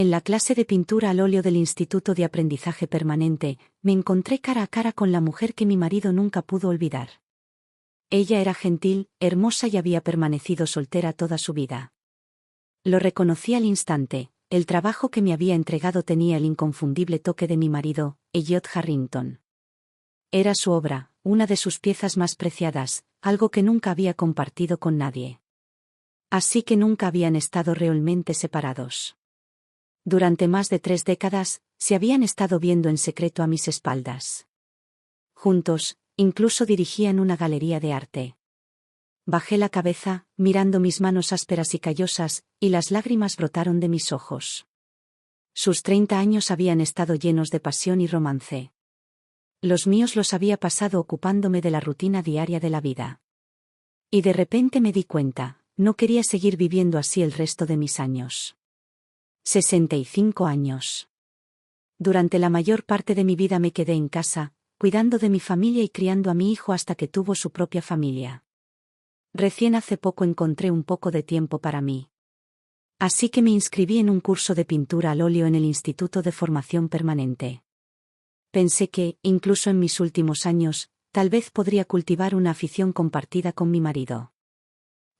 En la clase de pintura al óleo del Instituto de Aprendizaje Permanente, me encontré cara a cara con la mujer que mi marido nunca pudo olvidar. Ella era gentil, hermosa y había permanecido soltera toda su vida. Lo reconocí al instante. El trabajo que me había entregado tenía el inconfundible toque de mi marido, Elliot Harrington. Era su obra, una de sus piezas más preciadas, algo que nunca había compartido con nadie. Así que nunca habían estado realmente separados. Durante más de 3 décadas, se habían estado viendo en secreto a mis espaldas. Juntos, incluso dirigían una galería de arte. Bajé la cabeza, mirando mis manos ásperas y callosas, y las lágrimas brotaron de mis ojos. Sus 30 años habían estado llenos de pasión y romance. Los míos los había pasado ocupándome de la rutina diaria de la vida. Y de repente me di cuenta, no quería seguir viviendo así el resto de mis años. 65 años. Durante la mayor parte de mi vida me quedé en casa, cuidando de mi familia y criando a mi hijo hasta que tuvo su propia familia. Recién hace poco encontré un poco de tiempo para mí. Así que me inscribí en un curso de pintura al óleo en el Instituto de Formación Permanente. Pensé que, incluso en mis últimos años, tal vez podría cultivar una afición compartida con mi marido.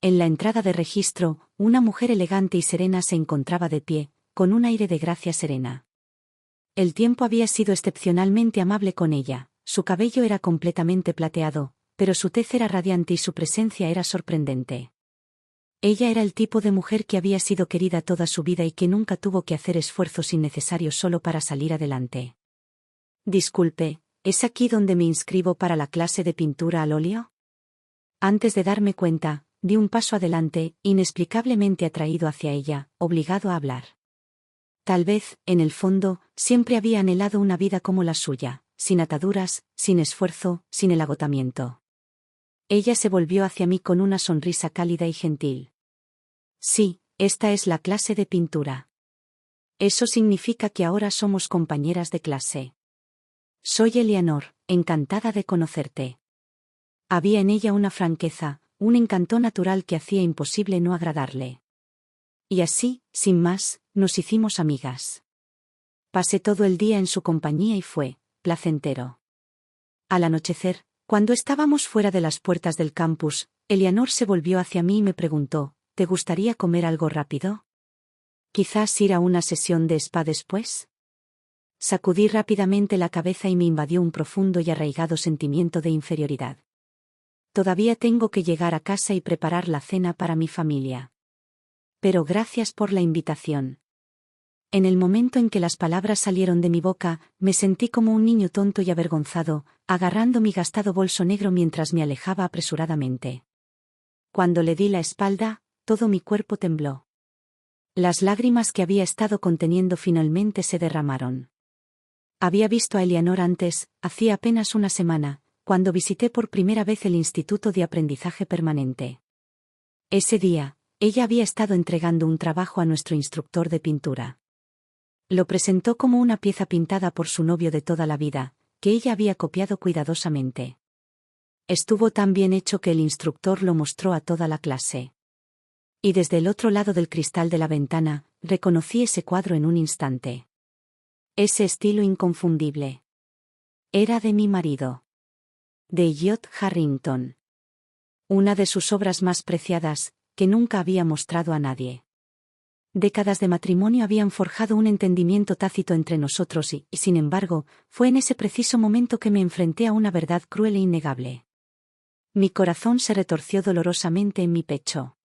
En la entrada de registro, una mujer elegante y serena se encontraba de pie, con un aire de gracia serena. El tiempo había sido excepcionalmente amable con ella, su cabello era completamente plateado, pero su tez era radiante y su presencia era sorprendente. Ella era el tipo de mujer que había sido querida toda su vida y que nunca tuvo que hacer esfuerzos innecesarios solo para salir adelante. Disculpe, ¿es aquí donde me inscribo para la clase de pintura al óleo? Antes de darme cuenta, di un paso adelante, inexplicablemente atraído hacia ella, obligado a hablar. Tal vez, en el fondo, siempre había anhelado una vida como la suya, sin ataduras, sin esfuerzo, sin el agotamiento. Ella se volvió hacia mí con una sonrisa cálida y gentil. Sí, esta es la clase de pintura. Eso significa que ahora somos compañeras de clase. Soy Eleanor, encantada de conocerte. Había en ella una franqueza, un encanto natural que hacía imposible no agradarle. Y así, sin más, nos hicimos amigas. Pasé todo el día en su compañía y fue placentero. Al anochecer, cuando estábamos fuera de las puertas del campus, Eleanor se volvió hacia mí y me preguntó, ¿te gustaría comer algo rápido? ¿Quizás ir a una sesión de spa después? Sacudí rápidamente la cabeza y me invadió un profundo y arraigado sentimiento de inferioridad. Todavía tengo que llegar a casa y preparar la cena para mi familia. Pero gracias por la invitación. En el momento en que las palabras salieron de mi boca, me sentí como un niño tonto y avergonzado, agarrando mi gastado bolso negro mientras me alejaba apresuradamente. Cuando le di la espalda, todo mi cuerpo tembló. Las lágrimas que había estado conteniendo finalmente se derramaron. Había visto a Eleanor antes, hacía apenas una semana, cuando visité por primera vez el Instituto de Aprendizaje Permanente. Ese día, ella había estado entregando un trabajo a nuestro instructor de pintura. Lo presentó como una pieza pintada por su novio de toda la vida, que ella había copiado cuidadosamente. Estuvo tan bien hecho que el instructor lo mostró a toda la clase. Y desde el otro lado del cristal de la ventana, reconocí ese cuadro en un instante. Ese estilo inconfundible. Era de mi marido. De Elliot Harrington. Una de sus obras más preciadas, que nunca había mostrado a nadie. Décadas de matrimonio habían forjado un entendimiento tácito entre nosotros y, sin embargo, fue en ese preciso momento que me enfrenté a una verdad cruel e innegable. Mi corazón se retorció dolorosamente en mi pecho.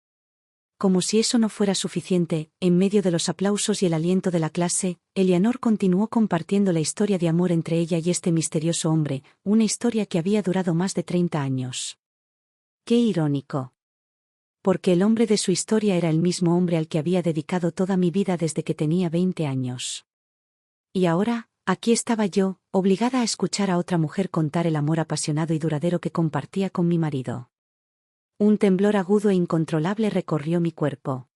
Como si eso no fuera suficiente, en medio de los aplausos y el aliento de la clase, Eleanor continuó compartiendo la historia de amor entre ella y este misterioso hombre, una historia que había durado más de 30 años. ¡Qué irónico! Porque el hombre de su historia era el mismo hombre al que había dedicado toda mi vida desde que tenía 20 años. Y ahora, aquí estaba yo, obligada a escuchar a otra mujer contar el amor apasionado y duradero que compartía con mi marido. Un temblor agudo e incontrolable recorrió mi cuerpo.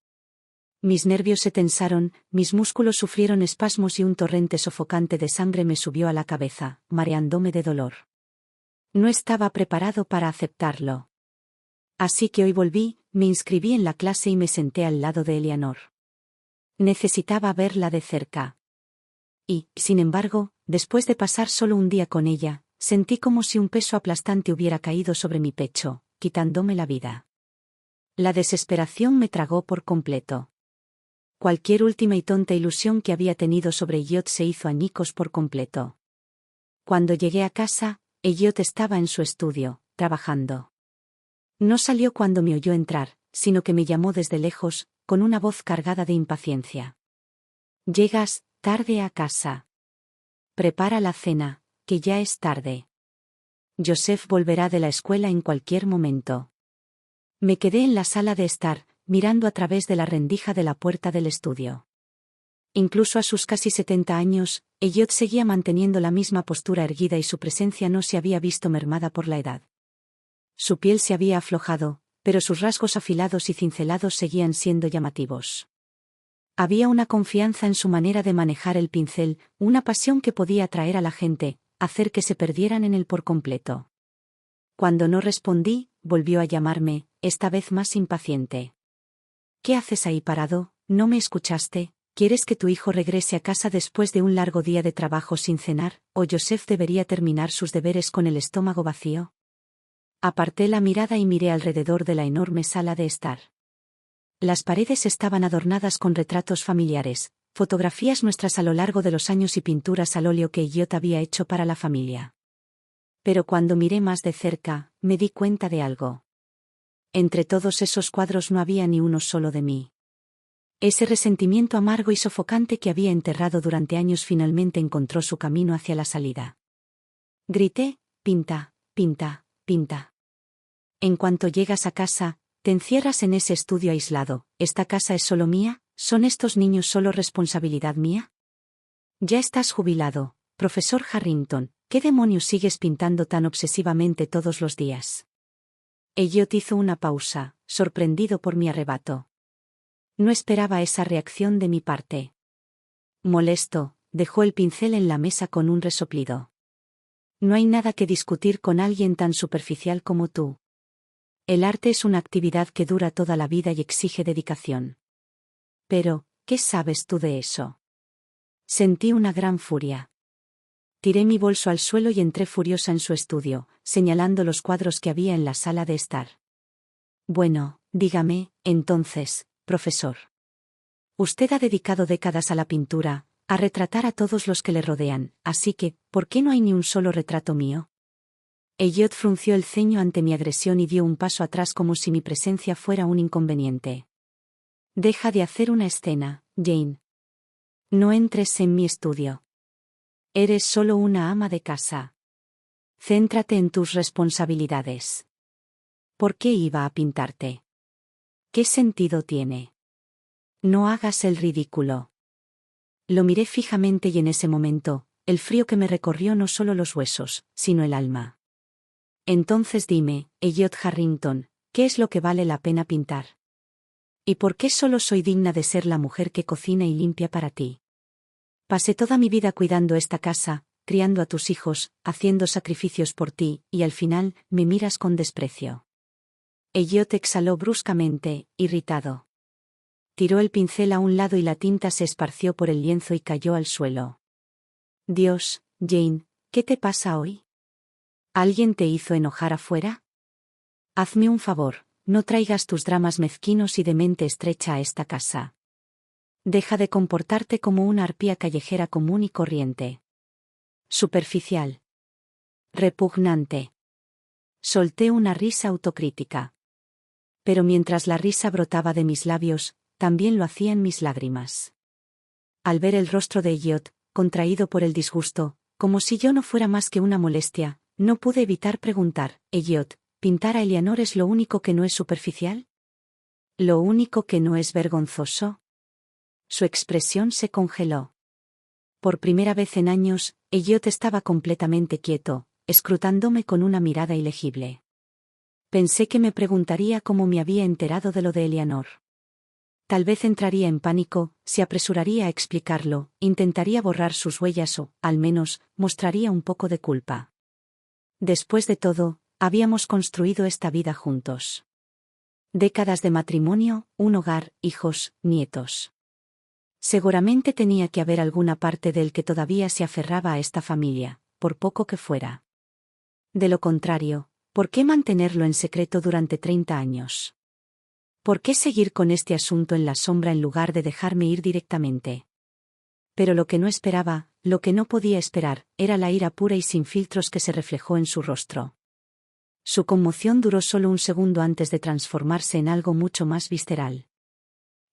Mis nervios se tensaron, mis músculos sufrieron espasmos y un torrente sofocante de sangre me subió a la cabeza, mareándome de dolor. No estaba preparado para aceptarlo. Así que hoy volví, me inscribí en la clase y me senté al lado de Eleanor. Necesitaba verla de cerca. Y, sin embargo, después de pasar solo un día con ella, sentí como si un peso aplastante hubiera caído sobre mi pecho, quitándome la vida. La desesperación me tragó por completo. Cualquier última y tonta ilusión que había tenido sobre Elliot se hizo añicos por completo. Cuando llegué a casa, Elliot estaba en su estudio, trabajando. No salió cuando me oyó entrar, sino que me llamó desde lejos, con una voz cargada de impaciencia. «Llegas tarde a casa. Prepara la cena, que ya es tarde. Joseph volverá de la escuela en cualquier momento». Me quedé en la sala de estar, mirando a través de la rendija de la puerta del estudio. Incluso a sus casi 70 años, Elliot seguía manteniendo la misma postura erguida y su presencia no se había visto mermada por la edad. Su piel se había aflojado, pero sus rasgos afilados y cincelados seguían siendo llamativos. Había una confianza en su manera de manejar el pincel, una pasión que podía atraer a la gente, hacer que se perdieran en él por completo. Cuando no respondí, volvió a llamarme, esta vez más impaciente. «¿Qué haces ahí parado? ¿No me escuchaste? ¿Quieres que tu hijo regrese a casa después de un largo día de trabajo sin cenar, o Joseph debería terminar sus deberes con el estómago vacío?» Aparté la mirada y miré alrededor de la enorme sala de estar. Las paredes estaban adornadas con retratos familiares, fotografías nuestras a lo largo de los años y pinturas al óleo que Elliot había hecho para la familia. Pero cuando miré más de cerca, me di cuenta de algo. Entre todos esos cuadros no había ni uno solo de mí. Ese resentimiento amargo y sofocante que había enterrado durante años finalmente encontró su camino hacia la salida. Grité, «Pinta, pinta, pinta. En cuanto llegas a casa, te encierras en ese estudio aislado. ¿Esta casa es solo mía? ¿Son estos niños solo responsabilidad mía? Ya estás jubilado, profesor Harrington. ¿Qué demonios sigues pintando tan obsesivamente todos los días?» Elliot hizo una pausa, sorprendido por mi arrebato. No esperaba esa reacción de mi parte. Molesto, dejó el pincel en la mesa con un resoplido. «No hay nada que discutir con alguien tan superficial como tú. El arte es una actividad que dura toda la vida y exige dedicación. Pero, ¿qué sabes tú de eso?» Sentí una gran furia. Tiré mi bolso al suelo y entré furiosa en su estudio, señalando los cuadros que había en la sala de estar. «Bueno, dígame, entonces, profesor. Usted ha dedicado décadas a la pintura, a retratar a todos los que le rodean, así que, ¿por qué no hay ni un solo retrato mío?» Elliot frunció el ceño ante mi agresión y dio un paso atrás como si mi presencia fuera un inconveniente. «Deja de hacer una escena, Jane. No entres en mi estudio. Eres solo una ama de casa. Céntrate en tus responsabilidades. ¿Por qué iba a pintarte? ¿Qué sentido tiene? No hagas el ridículo». Lo miré fijamente y en ese momento, el frío que me recorrió no solo los huesos, sino el alma. «Entonces dime, Elliot Harrington, ¿qué es lo que vale la pena pintar? ¿Y por qué solo soy digna de ser la mujer que cocina y limpia para ti? Pasé toda mi vida cuidando esta casa, criando a tus hijos, haciendo sacrificios por ti, y al final, me miras con desprecio». Elliot exhaló bruscamente, irritado. Tiró el pincel a un lado y la tinta se esparció por el lienzo y cayó al suelo. «Dios, Jane, ¿qué te pasa hoy? ¿Alguien te hizo enojar afuera? Hazme un favor, no traigas tus dramas mezquinos y de mente estrecha a esta casa. Deja de comportarte como una arpía callejera común y corriente. Superficial. Repugnante». Solté una risa autocrítica. Pero mientras la risa brotaba de mis labios, también lo hacían mis lágrimas. Al ver el rostro de Elliot, contraído por el disgusto, como si yo no fuera más que una molestia, no pude evitar preguntar: «Elliot, ¿pintar a Eleanor es lo único que no es superficial? ¿Lo único que no es vergonzoso?» Su expresión se congeló. Por primera vez en años, Elliot estaba completamente quieto, escrutándome con una mirada ilegible. Pensé que me preguntaría cómo me había enterado de lo de Eleanor. Tal vez entraría en pánico, se apresuraría a explicarlo, intentaría borrar sus huellas o, al menos, mostraría un poco de culpa. Después de todo, habíamos construido esta vida juntos. Décadas de matrimonio, un hogar, hijos, nietos. Seguramente tenía que haber alguna parte de él que todavía se aferraba a esta familia, por poco que fuera. De lo contrario, ¿por qué mantenerlo en secreto durante 30 años? ¿Por qué seguir con este asunto en la sombra en lugar de dejarme ir directamente? Pero lo que no esperaba, lo que no podía esperar, era la ira pura y sin filtros que se reflejó en su rostro. Su conmoción duró solo un segundo antes de transformarse en algo mucho más visceral.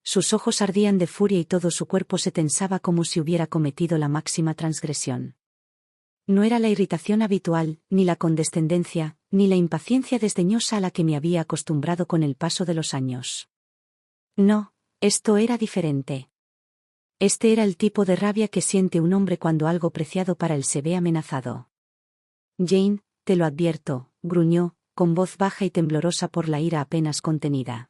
Sus ojos ardían de furia y todo su cuerpo se tensaba como si hubiera cometido la máxima transgresión. No era la irritación habitual, ni la condescendencia, ni la impaciencia desdeñosa a la que me había acostumbrado con el paso de los años. No, esto era diferente. Este era el tipo de rabia que siente un hombre cuando algo preciado para él se ve amenazado. Jane, te lo advierto, gruñó, con voz baja y temblorosa por la ira apenas contenida.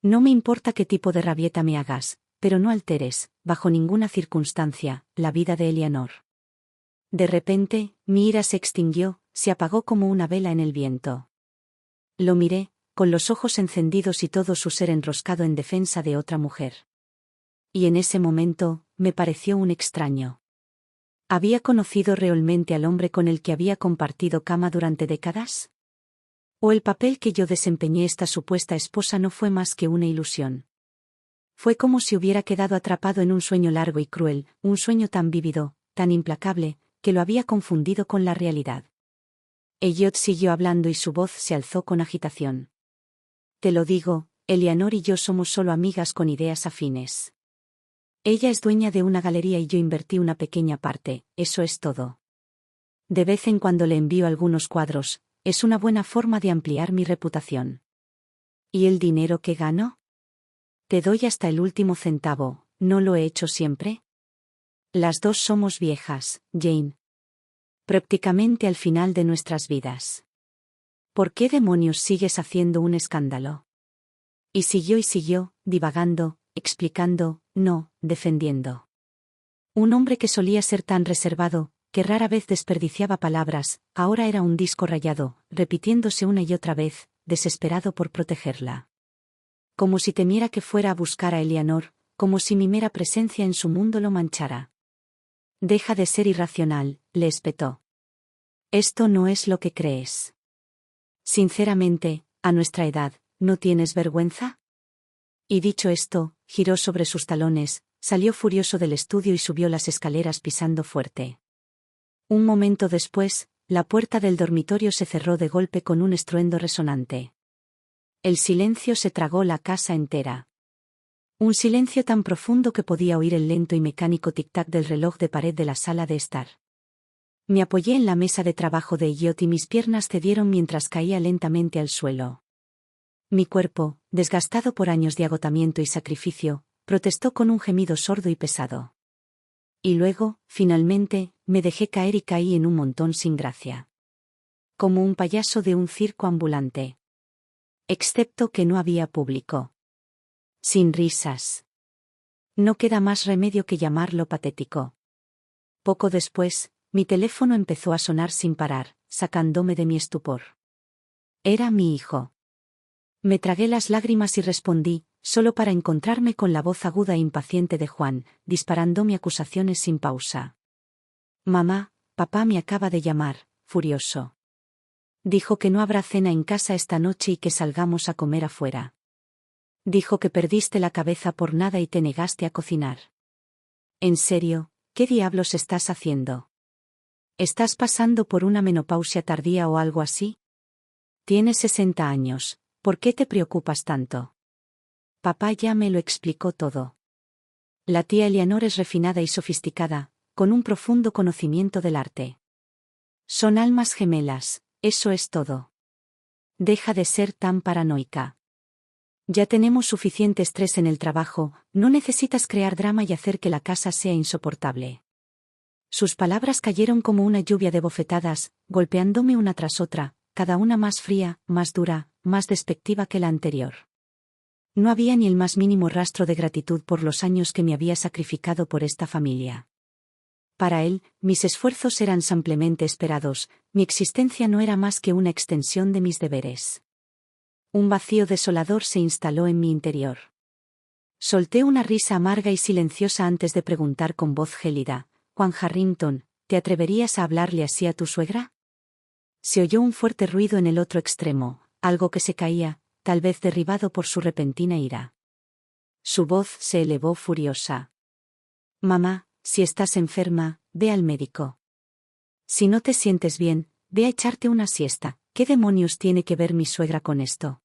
No me importa qué tipo de rabieta me hagas, pero no alteres, bajo ninguna circunstancia, la vida de Eleanor. De repente, mi ira se extinguió, se apagó como una vela en el viento. Lo miré, con los ojos encendidos y todo su ser enroscado en defensa de otra mujer. Y en ese momento, me pareció un extraño. ¿Había conocido realmente al hombre con el que había compartido cama durante décadas? ¿O el papel que yo desempeñé esta supuesta esposa no fue más que una ilusión? Fue como si hubiera quedado atrapado en un sueño largo y cruel, un sueño tan vívido, tan implacable, que lo había confundido con la realidad. Elliot siguió hablando y su voz se alzó con agitación. Te lo digo, Eleanor y yo somos solo amigas con ideas afines. Ella es dueña de una galería y yo invertí una pequeña parte, eso es todo. De vez en cuando le envío algunos cuadros, es una buena forma de ampliar mi reputación. ¿Y el dinero que gano? Te doy hasta el último centavo, ¿no lo he hecho siempre? Las dos somos viejas, Jane. Prácticamente al final de nuestras vidas. ¿Por qué demonios sigues haciendo un escándalo? Y siguió, divagando, explicando, no, defendiendo. Un hombre que solía ser tan reservado, que rara vez desperdiciaba palabras, ahora era un disco rayado, repitiéndose una y otra vez, desesperado por protegerla. Como si temiera que fuera a buscar a Eleanor, como si mi mera presencia en su mundo lo manchara. Deja de ser irracional, le espetó. Esto no es lo que crees. Sinceramente, a nuestra edad, ¿no tienes vergüenza? Y dicho esto, giró sobre sus talones, salió furioso del estudio y subió las escaleras pisando fuerte. Un momento después, la puerta del dormitorio se cerró de golpe con un estruendo resonante. El silencio se tragó la casa entera. Un silencio tan profundo que podía oír el lento y mecánico tic-tac del reloj de pared de la sala de estar. Me apoyé en la mesa de trabajo de Elliot y mis piernas cedieron mientras caía lentamente al suelo. Mi cuerpo, desgastado por años de agotamiento y sacrificio, protestó con un gemido sordo y pesado. Y luego, finalmente, me dejé caer y caí en un montón sin gracia. Como un payaso de un circo ambulante. Excepto que no había público. Sin risas. No queda más remedio que llamarlo patético. Poco después, mi teléfono empezó a sonar sin parar, sacándome de mi estupor. Era mi hijo. Me tragué las lágrimas y respondí, solo para encontrarme con la voz aguda e impaciente de Juan, disparándome acusaciones sin pausa. Mamá, papá me acaba de llamar, furioso. Dijo que no habrá cena en casa esta noche y que salgamos a comer afuera. Dijo que perdiste la cabeza por nada y te negaste a cocinar. ¿En serio? ¿Qué diablos estás haciendo? ¿Estás pasando por una menopausia tardía o algo así? Tienes 60 años, ¿por qué te preocupas tanto? Papá ya me lo explicó todo. La tía Eleanor es refinada y sofisticada, con un profundo conocimiento del arte. Son almas gemelas, eso es todo. Deja de ser tan paranoica. Ya tenemos suficiente estrés en el trabajo, no necesitas crear drama y hacer que la casa sea insoportable. Sus palabras cayeron como una lluvia de bofetadas, golpeándome una tras otra, cada una más fría, más dura, más despectiva que la anterior. No había ni el más mínimo rastro de gratitud por los años que me había sacrificado por esta familia. Para él, mis esfuerzos eran simplemente esperados, mi existencia no era más que una extensión de mis deberes. Un vacío desolador se instaló en mi interior. Solté una risa amarga y silenciosa antes de preguntar con voz gélida: Juan Harrington, ¿te atreverías a hablarle así a tu suegra? Se oyó un fuerte ruido en el otro extremo, algo que se caía, tal vez derribado por su repentina ira. Su voz se elevó furiosa. Mamá, si estás enferma, ve al médico. Si no te sientes bien, ve a echarte una siesta. ¿Qué demonios tiene que ver mi suegra con esto?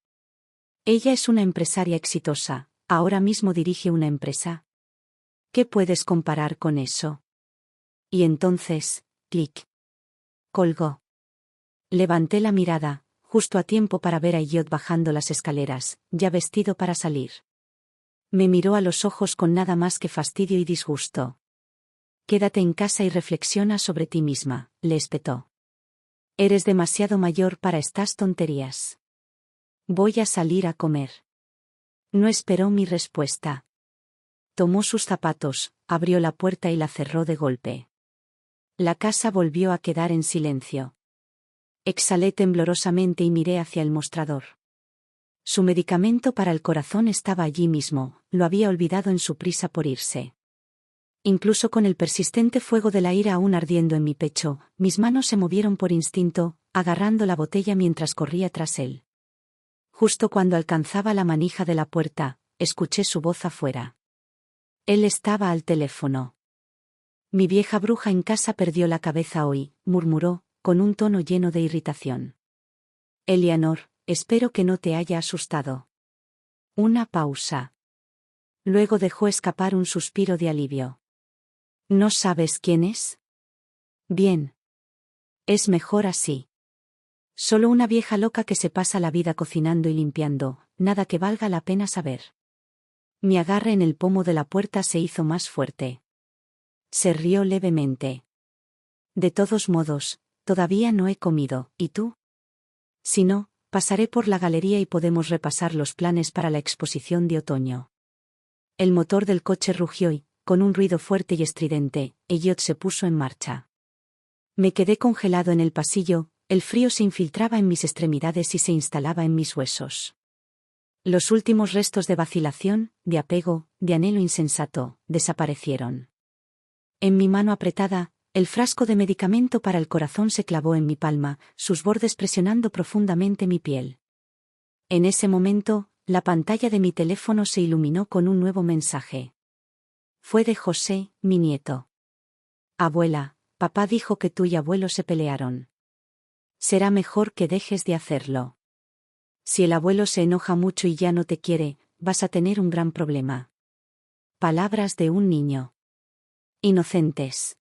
Ella es una empresaria exitosa, ahora mismo dirige una empresa. ¿Qué puedes comparar con eso? Y entonces, clic. Colgó. Levanté la mirada, justo a tiempo para ver a Elliot bajando las escaleras, ya vestido para salir. Me miró a los ojos con nada más que fastidio y disgusto. Quédate en casa y reflexiona sobre ti misma, le espetó. Eres demasiado mayor para estas tonterías. Voy a salir a comer. No esperó mi respuesta. Tomó sus zapatos, abrió la puerta y la cerró de golpe. La casa volvió a quedar en silencio. Exhalé temblorosamente y miré hacia el mostrador. Su medicamento para el corazón estaba allí mismo, lo había olvidado en su prisa por irse. Incluso con el persistente fuego de la ira aún ardiendo en mi pecho, mis manos se movieron por instinto, agarrando la botella mientras corría tras él. Justo cuando alcanzaba la manija de la puerta, escuché su voz afuera. Él estaba al teléfono. Mi vieja bruja en casa perdió la cabeza hoy, murmuró, con un tono lleno de irritación. Eleanor, espero que no te haya asustado. Una pausa. Luego dejó escapar un suspiro de alivio. ¿No sabes quién es? Bien. Es mejor así. Solo una vieja loca que se pasa la vida cocinando y limpiando, nada que valga la pena saber. Mi agarre en el pomo de la puerta se hizo más fuerte. Se rió levemente. De todos modos, todavía no he comido, ¿y tú? Si no, pasaré por la galería y podemos repasar los planes para la exposición de otoño. El motor del coche rugió y, con un ruido fuerte y estridente, Elliot se puso en marcha. Me quedé congelado en el pasillo, el frío se infiltraba en mis extremidades y se instalaba en mis huesos. Los últimos restos de vacilación, de apego, de anhelo insensato, desaparecieron. En mi mano apretada, el frasco de medicamento para el corazón se clavó en mi palma, sus bordes presionando profundamente mi piel. En ese momento, la pantalla de mi teléfono se iluminó con un nuevo mensaje. Fue de José, mi nieto. Abuela, papá dijo que tú y abuelo se pelearon. Será mejor que dejes de hacerlo. Si el abuelo se enoja mucho y ya no te quiere, vas a tener un gran problema. Palabras de un niño. Inocentes.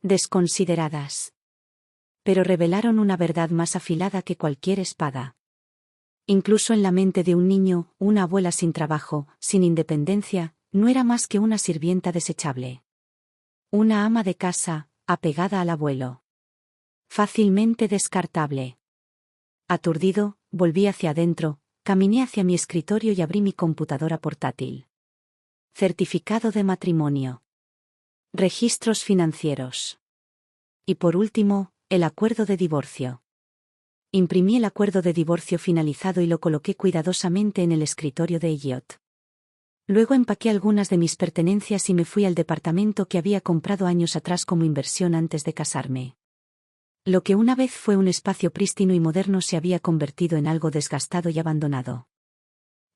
Desconsideradas. Pero revelaron una verdad más afilada que cualquier espada. Incluso en la mente de un niño, una abuela sin trabajo, sin independencia, no era más que una sirvienta desechable. Una ama de casa, apegada al abuelo. Fácilmente descartable. Aturdido, volví hacia adentro, caminé hacia mi escritorio y abrí mi computadora portátil. Certificado de matrimonio. Registros financieros. Y por último, el acuerdo de divorcio. Imprimí el acuerdo de divorcio finalizado y lo coloqué cuidadosamente en el escritorio de Elliot. Luego empaqué algunas de mis pertenencias y me fui al departamento que había comprado años atrás como inversión antes de casarme. Lo que una vez fue un espacio prístino y moderno se había convertido en algo desgastado y abandonado.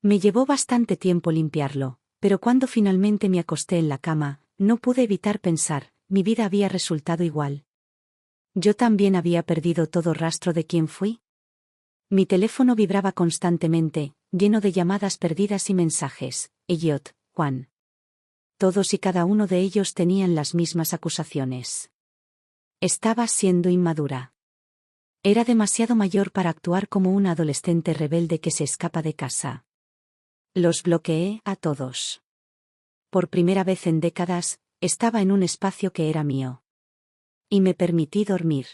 Me llevó bastante tiempo limpiarlo, pero cuando finalmente me acosté en la cama, no pude evitar pensar, mi vida había resultado igual. ¿Yo también había perdido todo rastro de quién fui? Mi teléfono vibraba constantemente, lleno de llamadas perdidas y mensajes. Elliot, Juan. Todos y cada uno de ellos tenían las mismas acusaciones. Estaba siendo inmadura. Era demasiado mayor para actuar como una adolescente rebelde que se escapa de casa. Los bloqueé a todos. Por primera vez en décadas, estaba en un espacio que era mío. Y me permití dormir.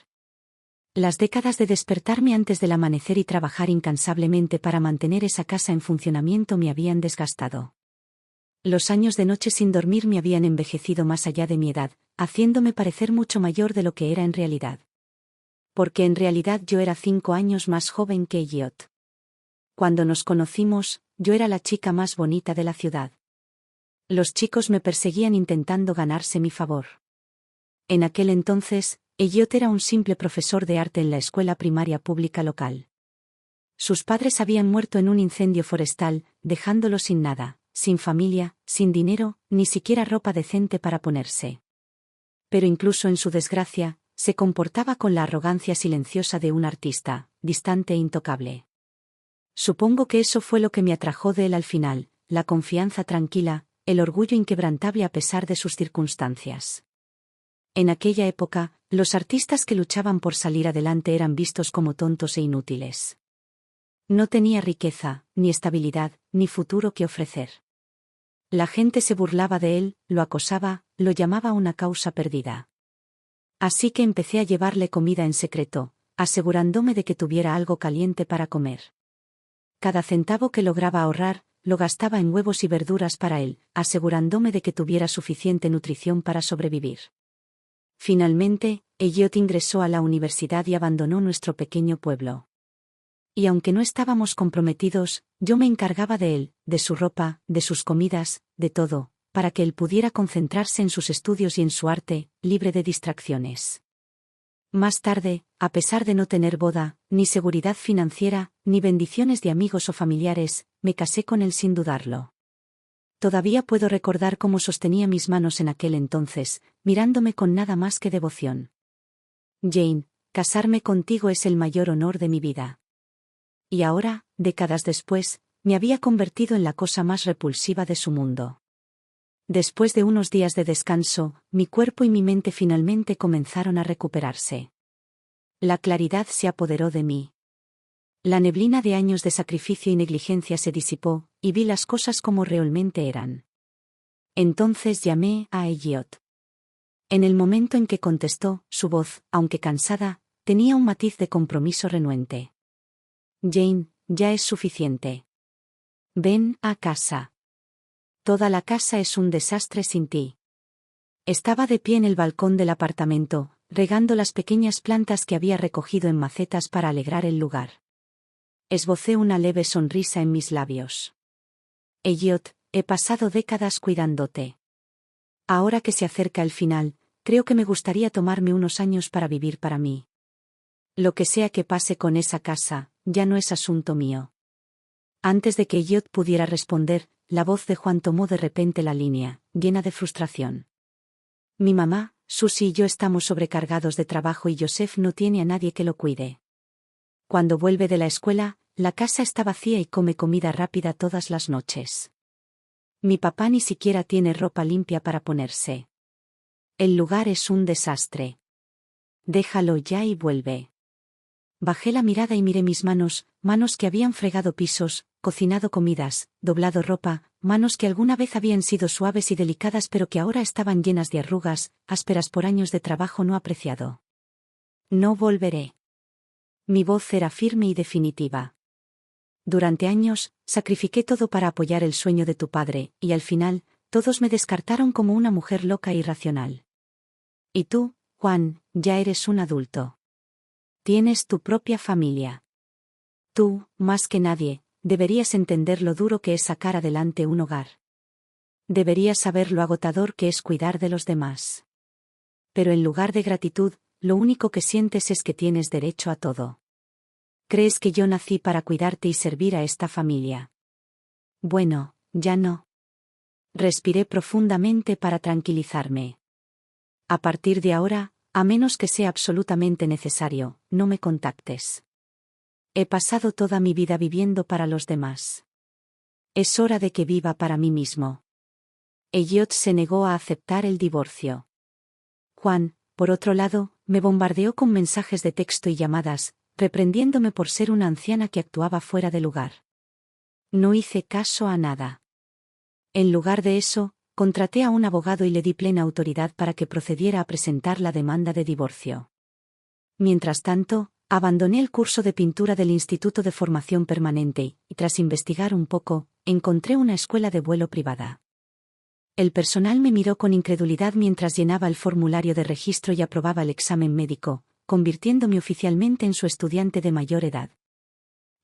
Las décadas de despertarme antes del amanecer y trabajar incansablemente para mantener esa casa en funcionamiento me habían desgastado. Los años de noche sin dormir me habían envejecido más allá de mi edad, haciéndome parecer mucho mayor de lo que era en realidad. Porque en realidad yo era 5 años más joven que Elliot. Cuando nos conocimos, yo era la chica más bonita de la ciudad. Los chicos me perseguían intentando ganarse mi favor. En aquel entonces, Elliot era un simple profesor de arte en la escuela primaria pública local. Sus padres habían muerto en un incendio forestal, dejándolo sin nada, sin familia, sin dinero, ni siquiera ropa decente para ponerse. Pero incluso en su desgracia, se comportaba con la arrogancia silenciosa de un artista, distante e intocable. Supongo que eso fue lo que me atrajo de él al final, la confianza tranquila, el orgullo inquebrantable a pesar de sus circunstancias. En aquella época, los artistas que luchaban por salir adelante eran vistos como tontos e inútiles. No tenía riqueza, ni estabilidad, ni futuro que ofrecer. La gente se burlaba de él, lo acosaba, lo llamaba una causa perdida. Así que empecé a llevarle comida en secreto, asegurándome de que tuviera algo caliente para comer. Cada centavo que lograba ahorrar, lo gastaba en huevos y verduras para él, asegurándome de que tuviera suficiente nutrición para sobrevivir. Finalmente, Elliot ingresó a la universidad y abandonó nuestro pequeño pueblo. Y aunque no estábamos comprometidos, yo me encargaba de él, de su ropa, de sus comidas, de todo, para que él pudiera concentrarse en sus estudios y en su arte, libre de distracciones. Más tarde, a pesar de no tener boda, ni seguridad financiera, ni bendiciones de amigos o familiares, me casé con él sin dudarlo. Todavía puedo recordar cómo sostenía mis manos en aquel entonces, mirándome con nada más que devoción. Jane, casarme contigo es el mayor honor de mi vida. Y ahora, décadas después, me había convertido en la cosa más repulsiva de su mundo. Después de unos días de descanso, mi cuerpo y mi mente finalmente comenzaron a recuperarse. La claridad se apoderó de mí. La neblina de años de sacrificio y negligencia se disipó, y vi las cosas como realmente eran. Entonces llamé a Elliot. En el momento en que contestó, su voz, aunque cansada, tenía un matiz de compromiso renuente. Jane, ya es suficiente. Ven a casa. Toda la casa es un desastre sin ti. Estaba de pie en el balcón del apartamento, regando las pequeñas plantas que había recogido en macetas para alegrar el lugar. Esbocé una leve sonrisa en mis labios. Elliot, he pasado décadas cuidándote. Ahora que se acerca el final, creo que me gustaría tomarme unos años para vivir para mí. Lo que sea que pase con esa casa, ya no es asunto mío. Antes de que Elliot pudiera responder, la voz de Juan tomó de repente la línea, llena de frustración. Mi mamá, Susie y yo estamos sobrecargados de trabajo y Joseph no tiene a nadie que lo cuide. Cuando vuelve de la escuela, la casa está vacía y come comida rápida todas las noches. Mi papá ni siquiera tiene ropa limpia para ponerse. El lugar es un desastre. Déjalo ya y vuelve. Bajé la mirada y miré mis manos, manos que habían fregado pisos, cocinado comidas, doblado ropa, manos que alguna vez habían sido suaves y delicadas pero que ahora estaban llenas de arrugas, ásperas por años de trabajo no apreciado. No volveré. Mi voz era firme y definitiva. Durante años, sacrifiqué todo para apoyar el sueño de tu padre, y al final, todos me descartaron como una mujer loca e irracional. Y tú, Juan, ya eres un adulto. Tienes tu propia familia. Tú, más que nadie, deberías entender lo duro que es sacar adelante un hogar. Deberías saber lo agotador que es cuidar de los demás. Pero en lugar de gratitud, lo único que sientes es que tienes derecho a todo. ¿Crees que yo nací para cuidarte y servir a esta familia? Bueno, ya no. Respiré profundamente para tranquilizarme. A partir de ahora, a menos que sea absolutamente necesario, no me contactes. He pasado toda mi vida viviendo para los demás. Es hora de que viva para mí mismo. Elliot se negó a aceptar el divorcio. Juan, por otro lado, me bombardeó con mensajes de texto y llamadas, reprendiéndome por ser una anciana que actuaba fuera de lugar. No hice caso a nada. En lugar de eso, contraté a un abogado y le di plena autoridad para que procediera a presentar la demanda de divorcio. Mientras tanto, abandoné el curso de pintura del Instituto de Formación Permanente y, tras investigar un poco, encontré una escuela de vuelo privada. El personal me miró con incredulidad mientras llenaba el formulario de registro y aprobaba el examen médico, convirtiéndome oficialmente en su estudiante de mayor edad.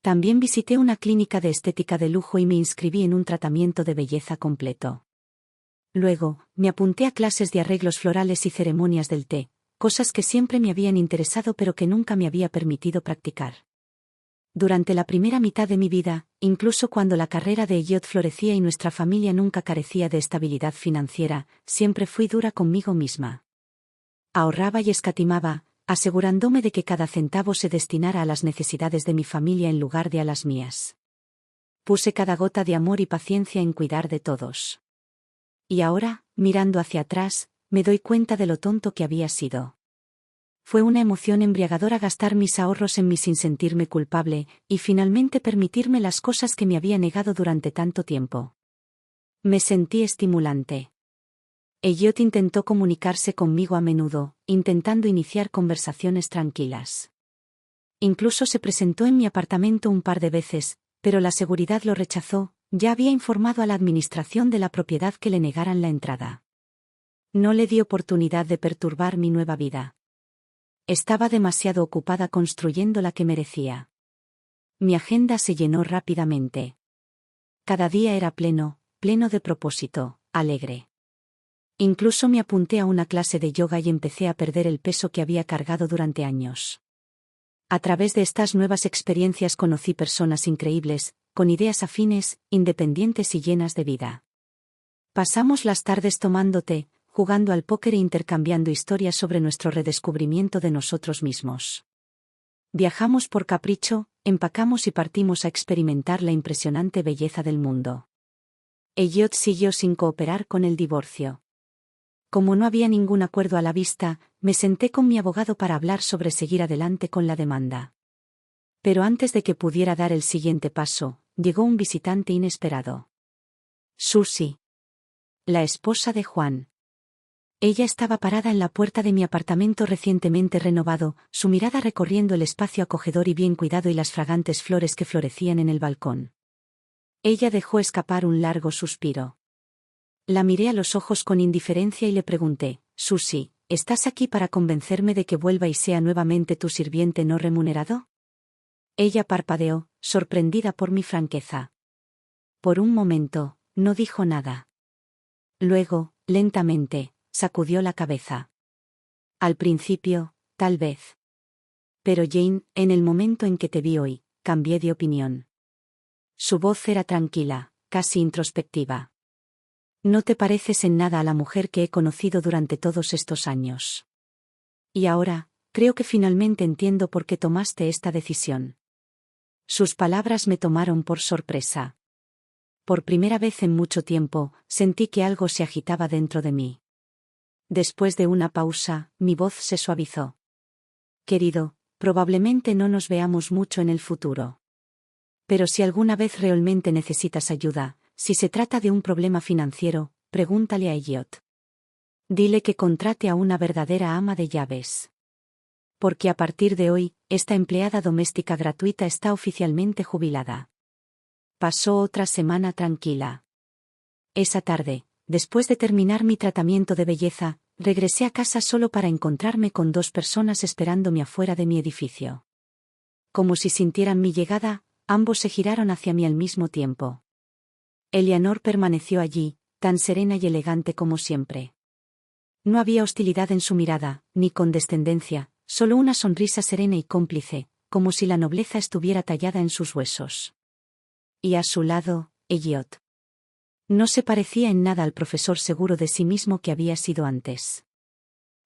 También visité una clínica de estética de lujo y me inscribí en un tratamiento de belleza completo. Luego, me apunté a clases de arreglos florales y ceremonias del té, cosas que siempre me habían interesado pero que nunca me había permitido practicar. Durante la primera mitad de mi vida, incluso cuando la carrera de Elliot florecía y nuestra familia nunca carecía de estabilidad financiera, siempre fui dura conmigo misma. Ahorraba y escatimaba, asegurándome de que cada centavo se destinara a las necesidades de mi familia en lugar de a las mías. Puse cada gota de amor y paciencia en cuidar de todos. Y ahora, mirando hacia atrás, me doy cuenta de lo tonto que había sido. Fue una emoción embriagadora gastar mis ahorros en mí sin sentirme culpable, y finalmente permitirme las cosas que me había negado durante tanto tiempo. Me sentí estimulante. Elliot intentó comunicarse conmigo a menudo, intentando iniciar conversaciones tranquilas. Incluso se presentó en mi apartamento un par de veces, pero la seguridad lo rechazó, ya había informado a la administración de la propiedad que le negaran la entrada. No le di oportunidad de perturbar mi nueva vida. Estaba demasiado ocupada construyendo la que merecía. Mi agenda se llenó rápidamente. Cada día era pleno de propósito, alegre. Incluso me apunté a una clase de yoga y empecé a perder el peso que había cargado durante años. A través de estas nuevas experiencias conocí personas increíbles, con ideas afines, independientes y llenas de vida. Pasamos las tardes tomando té, jugando al póker e intercambiando historias sobre nuestro redescubrimiento de nosotros mismos. Viajamos por capricho, empacamos y partimos a experimentar la impresionante belleza del mundo. Elliot siguió sin cooperar con el divorcio. Como no había ningún acuerdo a la vista, me senté con mi abogado para hablar sobre seguir adelante con la demanda. Pero antes de que pudiera dar el siguiente paso, llegó un visitante inesperado. Susie. La esposa de Juan. Ella estaba parada en la puerta de mi apartamento recientemente renovado, su mirada recorriendo el espacio acogedor y bien cuidado y las fragantes flores que florecían en el balcón. Ella dejó escapar un largo suspiro. La miré a los ojos con indiferencia y le pregunté, Susie, ¿estás aquí para convencerme de que vuelva y sea nuevamente tu sirviente no remunerado? Ella parpadeó, sorprendida por mi franqueza. Por un momento, no dijo nada. Luego, lentamente, sacudió la cabeza. Al principio, tal vez. Pero Jane, en el momento en que te vi hoy, cambié de opinión. Su voz era tranquila, casi introspectiva. No te pareces en nada a la mujer que he conocido durante todos estos años. Y ahora, creo que finalmente entiendo por qué tomaste esta decisión. Sus palabras me tomaron por sorpresa. Por primera vez en mucho tiempo, sentí que algo se agitaba dentro de mí. Después de una pausa, mi voz se suavizó. Querido, probablemente no nos veamos mucho en el futuro. Pero si alguna vez realmente necesitas ayuda, si se trata de un problema financiero, pregúntale a Elliot. Dile que contrate a una verdadera ama de llaves. Porque a partir de hoy, esta empleada doméstica gratuita está oficialmente jubilada. Pasó otra semana tranquila. Esa tarde, después de terminar mi tratamiento de belleza, regresé a casa solo para encontrarme con dos personas esperándome afuera de mi edificio. Como si sintieran mi llegada, ambos se giraron hacia mí al mismo tiempo. Eleanor permaneció allí, tan serena y elegante como siempre. No había hostilidad en su mirada, ni condescendencia, solo una sonrisa serena y cómplice, como si la nobleza estuviera tallada en sus huesos. Y a su lado, Elliot. No se parecía en nada al profesor seguro de sí mismo que había sido antes.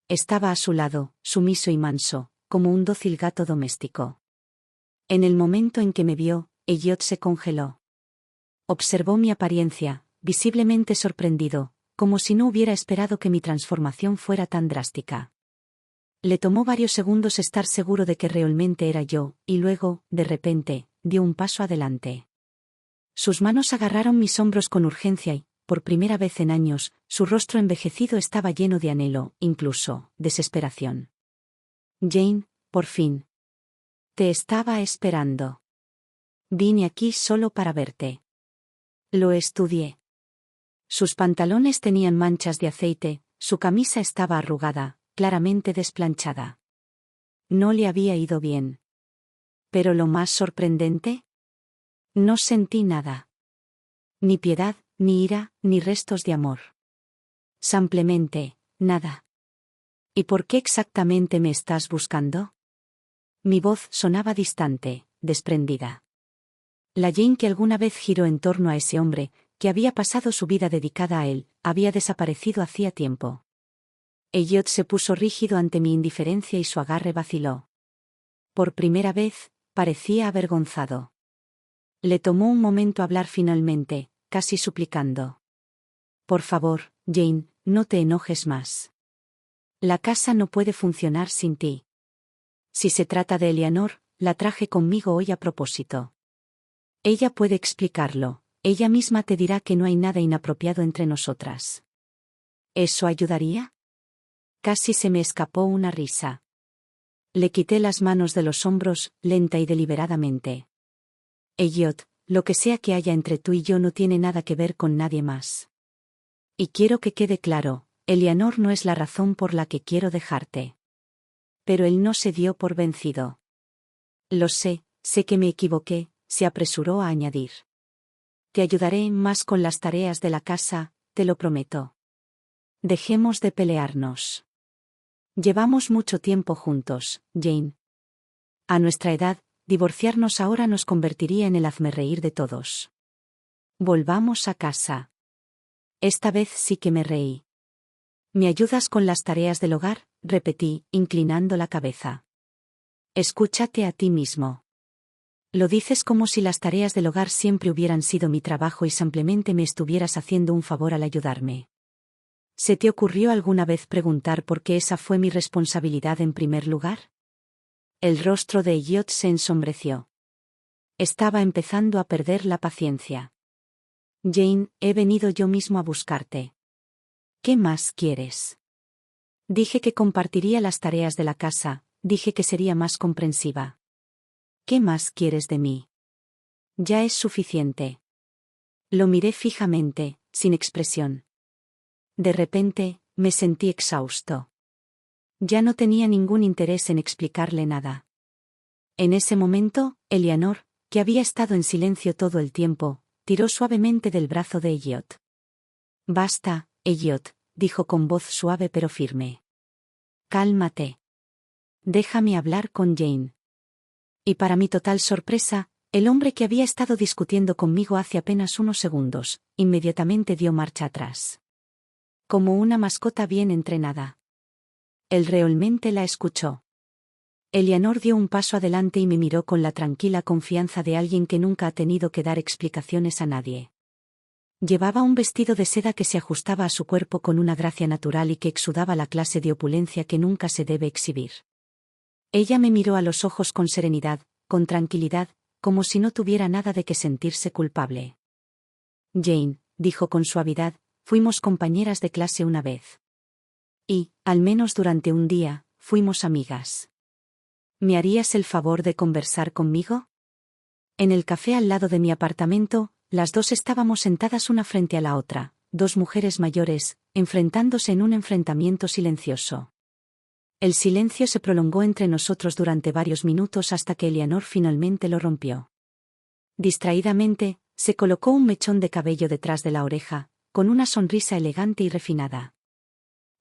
Estaba a su lado, sumiso y manso, como un dócil gato doméstico. En el momento en que me vio, Elliot se congeló. Observó mi apariencia, visiblemente sorprendido, como si no hubiera esperado que mi transformación fuera tan drástica. Le tomó varios segundos estar seguro de que realmente era yo, y luego, de repente, dio un paso adelante. Sus manos agarraron mis hombros con urgencia y, por primera vez en años, su rostro envejecido estaba lleno de anhelo, incluso, desesperación. Jane, por fin. Te estaba esperando. Vine aquí solo para verte. Lo estudié. Sus pantalones tenían manchas de aceite, su camisa estaba arrugada, claramente desplanchada. No le había ido bien. Pero lo más sorprendente, no sentí nada. Ni piedad, ni ira, ni restos de amor. Simplemente, nada. ¿Y por qué exactamente me estás buscando? Mi voz sonaba distante, desprendida. La Jane que alguna vez giró en torno a ese hombre, que había pasado su vida dedicada a él, había desaparecido hacía tiempo. Elliot se puso rígido ante mi indiferencia y su agarre vaciló. Por primera vez, parecía avergonzado. Le tomó un momento hablar finalmente, casi suplicando. Por favor, Jane, no te enojes más. La casa no puede funcionar sin ti. Si se trata de Eleanor, la traje conmigo hoy a propósito. Ella puede explicarlo, ella misma te dirá que no hay nada inapropiado entre nosotras. ¿Eso ayudaría? Casi se me escapó una risa. Le quité las manos de los hombros, lenta y deliberadamente. Elliot, lo que sea que haya entre tú y yo no tiene nada que ver con nadie más. Y quiero que quede claro, Eleanor no es la razón por la que quiero dejarte. Pero él no se dio por vencido. Lo sé que me equivoqué, se apresuró a añadir. Te ayudaré más con las tareas de la casa, te lo prometo. Dejemos de pelearnos. Llevamos mucho tiempo juntos, Jane. A nuestra edad, divorciarnos ahora nos convertiría en el hazmerreír de todos. Volvamos a casa. Esta vez sí que me reí. ¿Me ayudas con las tareas del hogar?, repetí, inclinando la cabeza. Escúchate a ti mismo. Lo dices como si las tareas del hogar siempre hubieran sido mi trabajo y simplemente me estuvieras haciendo un favor al ayudarme. ¿Se te ocurrió alguna vez preguntar por qué esa fue mi responsabilidad en primer lugar? El rostro de Elliot se ensombreció. Estaba empezando a perder la paciencia. Jane, he venido yo mismo a buscarte. ¿Qué más quieres? Dije que compartiría las tareas de la casa, dije que sería más comprensiva. ¿Qué más quieres de mí? Ya es suficiente. Lo miré fijamente, sin expresión. De repente, me sentí exhausto. Ya no tenía ningún interés en explicarle nada. En ese momento, Eleanor, que había estado en silencio todo el tiempo, tiró suavemente del brazo de Elliot. Basta, Elliot, dijo con voz suave pero firme. Cálmate. Déjame hablar con Jane. Y para mi total sorpresa, el hombre que había estado discutiendo conmigo hace apenas unos segundos, inmediatamente dio marcha atrás. Como una mascota bien entrenada. Él realmente la escuchó. Eleanor dio un paso adelante y me miró con la tranquila confianza de alguien que nunca ha tenido que dar explicaciones a nadie. Llevaba un vestido de seda que se ajustaba a su cuerpo con una gracia natural y que exudaba la clase de opulencia que nunca se debe exhibir. Ella me miró a los ojos con serenidad, con tranquilidad, como si no tuviera nada de que sentirse culpable. Jane, dijo con suavidad, fuimos compañeras de clase una vez. Y, al menos durante un día, fuimos amigas. ¿Me harías el favor de conversar conmigo? En el café al lado de mi apartamento, las dos estábamos sentadas una frente a la otra, dos mujeres mayores, enfrentándose en un enfrentamiento silencioso. El silencio se prolongó entre nosotros durante varios minutos hasta que Eleanor finalmente lo rompió. Distraídamente, se colocó un mechón de cabello detrás de la oreja, con una sonrisa elegante y refinada.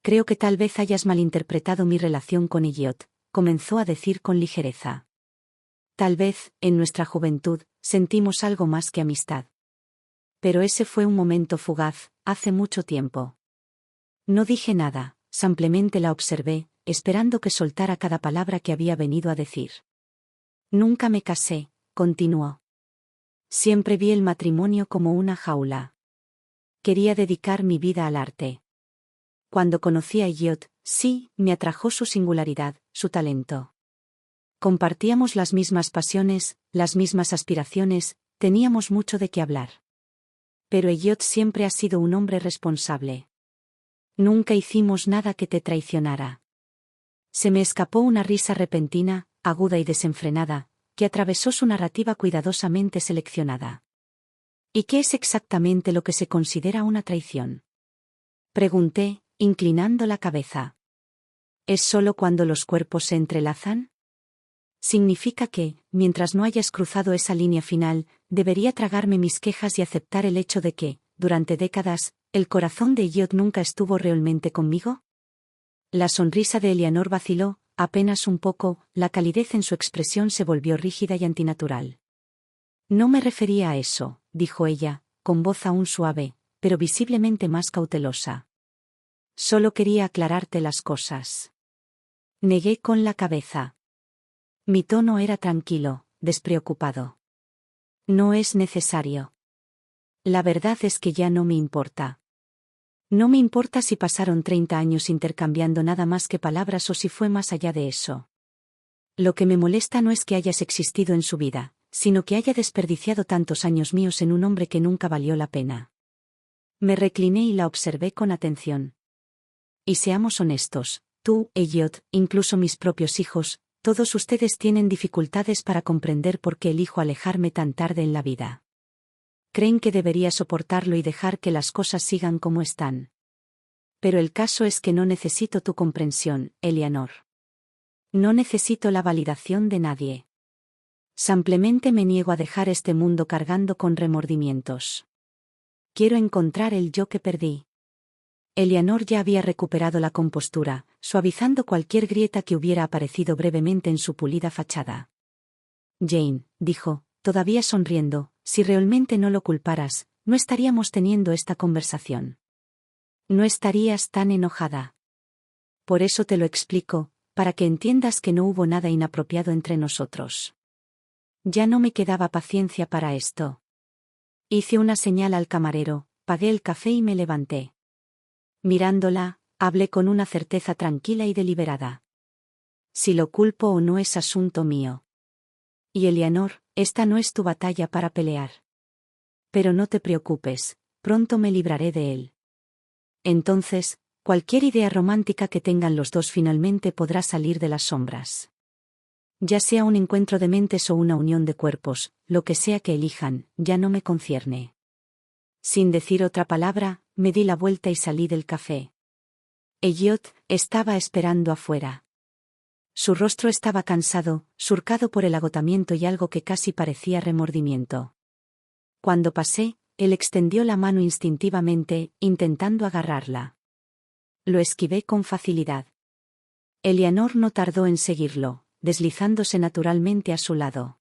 Creo que tal vez hayas malinterpretado mi relación con Elliot, comenzó a decir con ligereza. Tal vez, en nuestra juventud, sentimos algo más que amistad. Pero ese fue un momento fugaz, hace mucho tiempo. No dije nada, simplemente la observé, esperando que soltara cada palabra que había venido a decir. Nunca me casé, continuó. Siempre vi el matrimonio como una jaula. Quería dedicar mi vida al arte. Cuando conocí a Elliot, sí, me atrajo su singularidad, su talento. Compartíamos las mismas pasiones, las mismas aspiraciones, teníamos mucho de qué hablar. Pero Elliot siempre ha sido un hombre responsable. Nunca hicimos nada que te traicionara. Se me escapó una risa repentina, aguda y desenfrenada, que atravesó su narrativa cuidadosamente seleccionada. ¿Y qué es exactamente lo que se considera una traición? Pregunté, inclinando la cabeza. ¿Es solo cuando los cuerpos se entrelazan? Significa que, mientras no hayas cruzado esa línea final, debería tragarme mis quejas y aceptar el hecho de que, durante décadas, el corazón de Elliot nunca estuvo realmente conmigo? La sonrisa de Eleanor vaciló, apenas un poco, la calidez en su expresión se volvió rígida y antinatural. No me refería a eso, dijo ella, con voz aún suave, pero visiblemente más cautelosa. Solo quería aclararte las cosas. Negué con la cabeza. Mi tono era tranquilo, despreocupado. No es necesario. La verdad es que ya no me importa. No me importa si pasaron 30 años intercambiando nada más que palabras o si fue más allá de eso. Lo que me molesta no es que hayas existido en su vida, sino que haya desperdiciado tantos años míos en un hombre que nunca valió la pena. Me recliné y la observé con atención. Y seamos honestos, tú, Elliot, incluso mis propios hijos, todos ustedes tienen dificultades para comprender por qué elijo alejarme tan tarde en la vida. Creen que debería soportarlo y dejar que las cosas sigan como están. Pero el caso es que no necesito tu comprensión, Eleanor. No necesito la validación de nadie. Simplemente me niego a dejar este mundo cargando con remordimientos. Quiero encontrar el yo que perdí. Eleanor ya había recuperado la compostura, suavizando cualquier grieta que hubiera aparecido brevemente en su pulida fachada. Jane, dijo, todavía sonriendo, si realmente no lo culparas, no estaríamos teniendo esta conversación. No estarías tan enojada. Por eso te lo explico, para que entiendas que no hubo nada inapropiado entre nosotros. Ya no me quedaba paciencia para esto. Hice una señal al camarero, pagué el café y me levanté. Mirándola, hablé con una certeza tranquila y deliberada. Si lo culpo o no es asunto mío. Y Eleanor, esta no es tu batalla para pelear. Pero no te preocupes, pronto me libraré de él. Entonces, cualquier idea romántica que tengan los dos finalmente podrá salir de las sombras. Ya sea un encuentro de mentes o una unión de cuerpos, lo que sea que elijan, ya no me concierne. Sin decir otra palabra, me di la vuelta y salí del café. Elliot estaba esperando afuera. Su rostro estaba cansado, surcado por el agotamiento y algo que casi parecía remordimiento. Cuando pasé, él extendió la mano instintivamente, intentando agarrarla. Lo esquivé con facilidad. Eleanor no tardó en seguirlo, deslizándose naturalmente a su lado.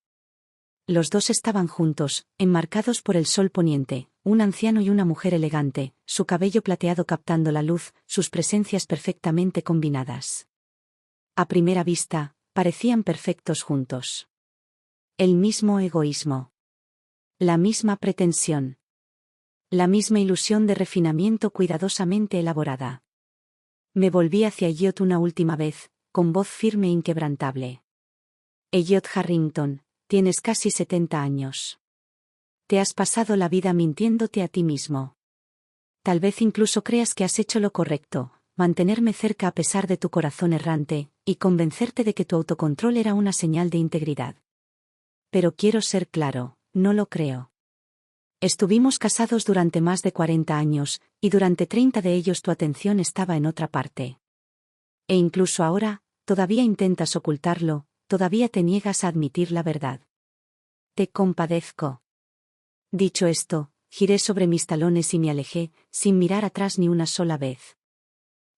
Los dos estaban juntos, enmarcados por el sol poniente, un anciano y una mujer elegante, su cabello plateado captando la luz, sus presencias perfectamente combinadas. A primera vista, parecían perfectos juntos. El mismo egoísmo. La misma pretensión. La misma ilusión de refinamiento cuidadosamente elaborada. Me volví hacia Elliot una última vez, con voz firme e inquebrantable. Elliot Harrington, tienes casi 70 años. Te has pasado la vida mintiéndote a ti mismo. Tal vez incluso creas que has hecho lo correcto, mantenerme cerca a pesar de tu corazón errante, y convencerte de que tu autocontrol era una señal de integridad. Pero quiero ser claro, no lo creo. Estuvimos casados durante más de 40 años, y durante 30 de ellos tu atención estaba en otra parte. E incluso ahora, todavía intentas ocultarlo, todavía te niegas a admitir la verdad. Te compadezco. Dicho esto, giré sobre mis talones y me alejé, sin mirar atrás ni una sola vez.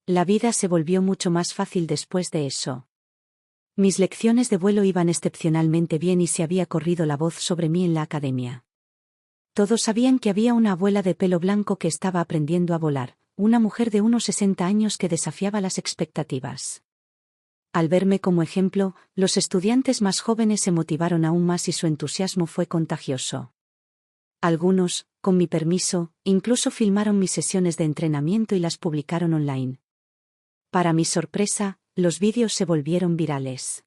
La vida se volvió mucho más fácil después de eso. Mis lecciones de vuelo iban excepcionalmente bien y se había corrido la voz sobre mí en la academia. Todos sabían que había una abuela de pelo blanco que estaba aprendiendo a volar, una mujer de unos 60 años que desafiaba las expectativas. Al verme como ejemplo, los estudiantes más jóvenes se motivaron aún más y su entusiasmo fue contagioso. Algunos, con mi permiso, incluso filmaron mis sesiones de entrenamiento y las publicaron online. Para mi sorpresa, los vídeos se volvieron virales.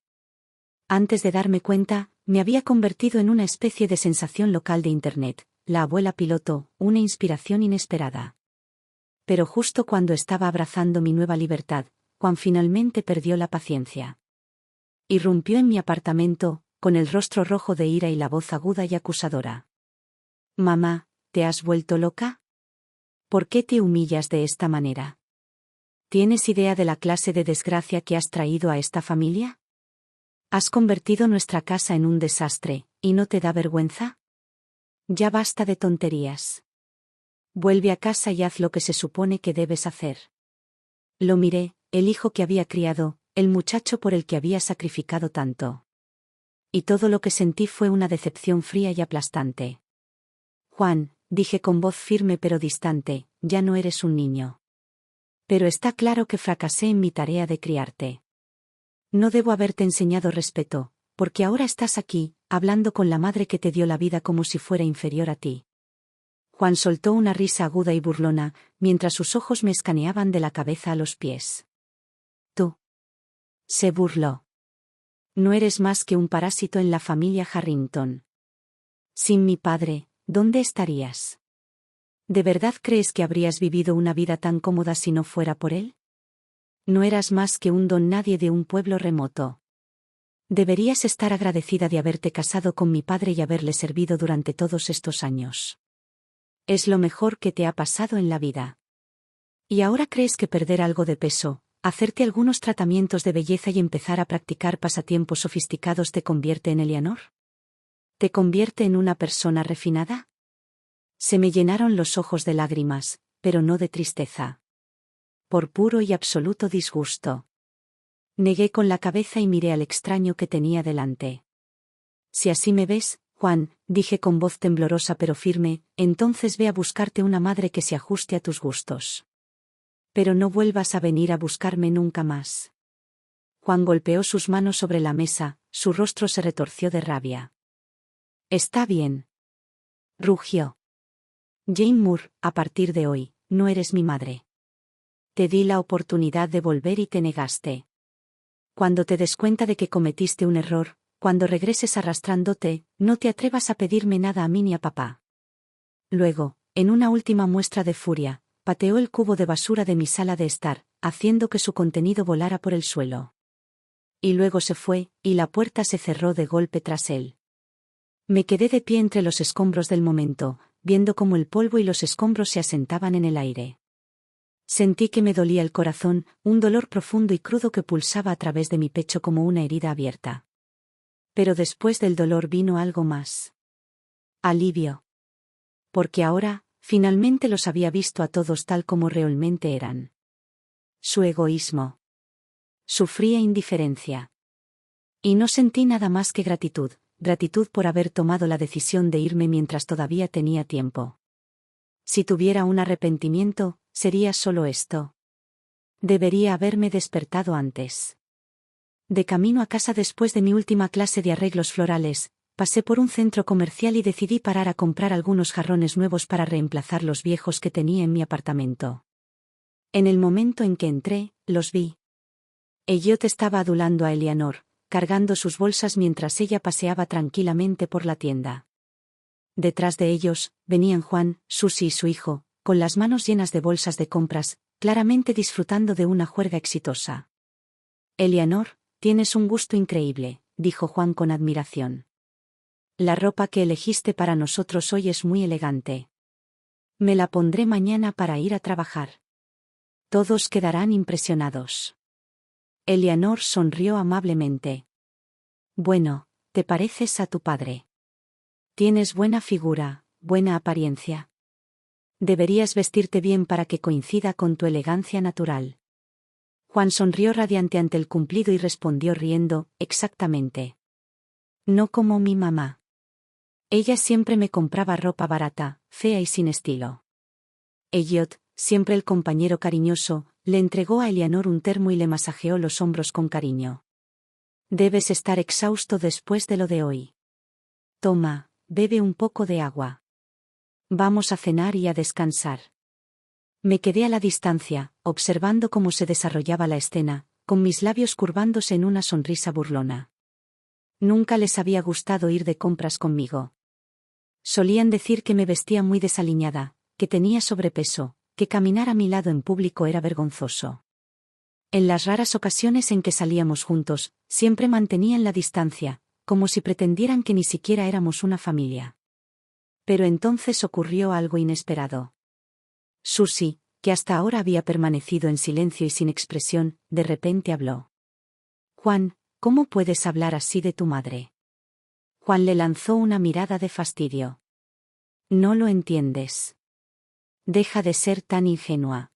Antes de darme cuenta, me había convertido en una especie de sensación local de Internet, la abuela piloto, una inspiración inesperada. Pero justo cuando estaba abrazando mi nueva libertad, Juan finalmente perdió la paciencia. Irrumpió en mi apartamento, con el rostro rojo de ira y la voz aguda y acusadora. «Mamá, ¿te has vuelto loca? ¿Por qué te humillas de esta manera? ¿Tienes idea de la clase de desgracia que has traído a esta familia? ¿Has convertido nuestra casa en un desastre, y no te da vergüenza? Ya basta de tonterías. Vuelve a casa y haz lo que se supone que debes hacer. Lo miré, el hijo que había criado, el muchacho por el que había sacrificado tanto. Y todo lo que sentí fue una decepción fría y aplastante. Juan, dije con voz firme pero distante, ya no eres un niño. Pero está claro que fracasé en mi tarea de criarte. No debo haberte enseñado respeto, porque ahora estás aquí, hablando con la madre que te dio la vida como si fuera inferior a ti. Juan soltó una risa aguda y burlona, mientras sus ojos me escaneaban de la cabeza a los pies. Tú. Se burló. No eres más que un parásito en la familia Harrington. Sin mi padre, ¿dónde estarías? ¿De verdad crees que habrías vivido una vida tan cómoda si no fuera por él? No eras más que un don nadie de un pueblo remoto. Deberías estar agradecida de haberte casado con mi padre y haberle servido durante todos estos años. Es lo mejor que te ha pasado en la vida. ¿Y ahora crees que perder algo de peso, hacerte algunos tratamientos de belleza y empezar a practicar pasatiempos sofisticados te convierte en Eleanor? ¿Te convierte en una persona refinada? Se me llenaron los ojos de lágrimas, pero no de tristeza. Por puro y absoluto disgusto. Negué con la cabeza y miré al extraño que tenía delante. Si así me ves, Juan, dije con voz temblorosa pero firme, entonces ve a buscarte una madre que se ajuste a tus gustos. Pero no vuelvas a venir a buscarme nunca más. Juan golpeó sus manos sobre la mesa, su rostro se retorció de rabia. Está bien. Rugió. Jane Moore, a partir de hoy, no eres mi madre. Te di la oportunidad de volver y te negaste. Cuando te des cuenta de que cometiste un error, cuando regreses arrastrándote, no te atrevas a pedirme nada a mí ni a papá. Luego, en una última muestra de furia, pateó el cubo de basura de mi sala de estar, haciendo que su contenido volara por el suelo. Y luego se fue, y la puerta se cerró de golpe tras él. Me quedé de pie entre los escombros del momento, viendo cómo el polvo y los escombros se asentaban en el aire. Sentí que me dolía el corazón, un dolor profundo y crudo que pulsaba a través de mi pecho como una herida abierta. Pero después del dolor vino algo más. Alivio. Porque ahora, finalmente los había visto a todos tal como realmente eran. Su egoísmo. Su fría indiferencia. Y no sentí nada más que gratitud, gratitud por haber tomado la decisión de irme mientras todavía tenía tiempo. Si tuviera un arrepentimiento, sería solo esto. Debería haberme despertado antes. De camino a casa después de mi última clase de arreglos florales, pasé por un centro comercial y decidí parar a comprar algunos jarrones nuevos para reemplazar los viejos que tenía en mi apartamento. En el momento en que entré, los vi. Elliot estaba adulando a Eleanor, cargando sus bolsas mientras ella paseaba tranquilamente por la tienda. Detrás de ellos, venían Juan, Susie y su hijo, con las manos llenas de bolsas de compras, claramente disfrutando de una juerga exitosa. Eleanor, tienes un gusto increíble, dijo Juan con admiración. La ropa que elegiste para nosotros hoy es muy elegante. Me la pondré mañana para ir a trabajar. Todos quedarán impresionados. Eleanor sonrió amablemente. Bueno, te pareces a tu padre. Tienes buena figura, buena apariencia. Deberías vestirte bien para que coincida con tu elegancia natural. Juan sonrió radiante ante el cumplido y respondió riendo, exactamente. No como mi mamá. Ella siempre me compraba ropa barata, fea y sin estilo. Elliot, siempre el compañero cariñoso, le entregó a Eleanor un termo y le masajeó los hombros con cariño. Debes estar exhausto después de lo de hoy. Toma, bebe un poco de agua. Vamos a cenar y a descansar. Me quedé a la distancia, observando cómo se desarrollaba la escena, con mis labios curvándose en una sonrisa burlona. Nunca les había gustado ir de compras conmigo. Solían decir que me vestía muy desaliñada, que tenía sobrepeso, que caminar a mi lado en público era vergonzoso. En las raras ocasiones en que salíamos juntos, siempre mantenían la distancia, como si pretendieran que ni siquiera éramos una familia. Pero entonces ocurrió algo inesperado. Susie, que hasta ahora había permanecido en silencio y sin expresión, de repente habló. Juan, ¿cómo puedes hablar así de tu madre? Juan le lanzó una mirada de fastidio. No lo entiendes. Deja de ser tan ingenua.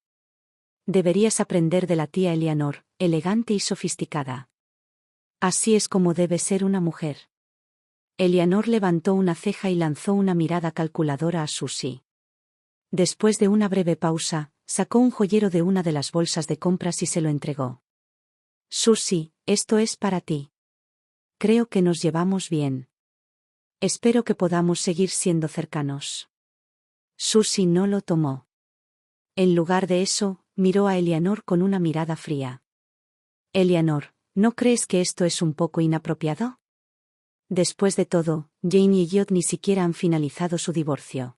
Deberías aprender de la tía Eleanor, elegante y sofisticada. Así es como debe ser una mujer. Eleanor levantó una ceja y lanzó una mirada calculadora a Susie. Después de una breve pausa, sacó un joyero de una de las bolsas de compras y se lo entregó. Susie, esto es para ti. Creo que nos llevamos bien. Espero que podamos seguir siendo cercanos. Susie no lo tomó. En lugar de eso, miró a Eleanor con una mirada fría. Eleanor, ¿no crees que esto es un poco inapropiado? Después de todo, Jane y Elliot ni siquiera han finalizado su divorcio.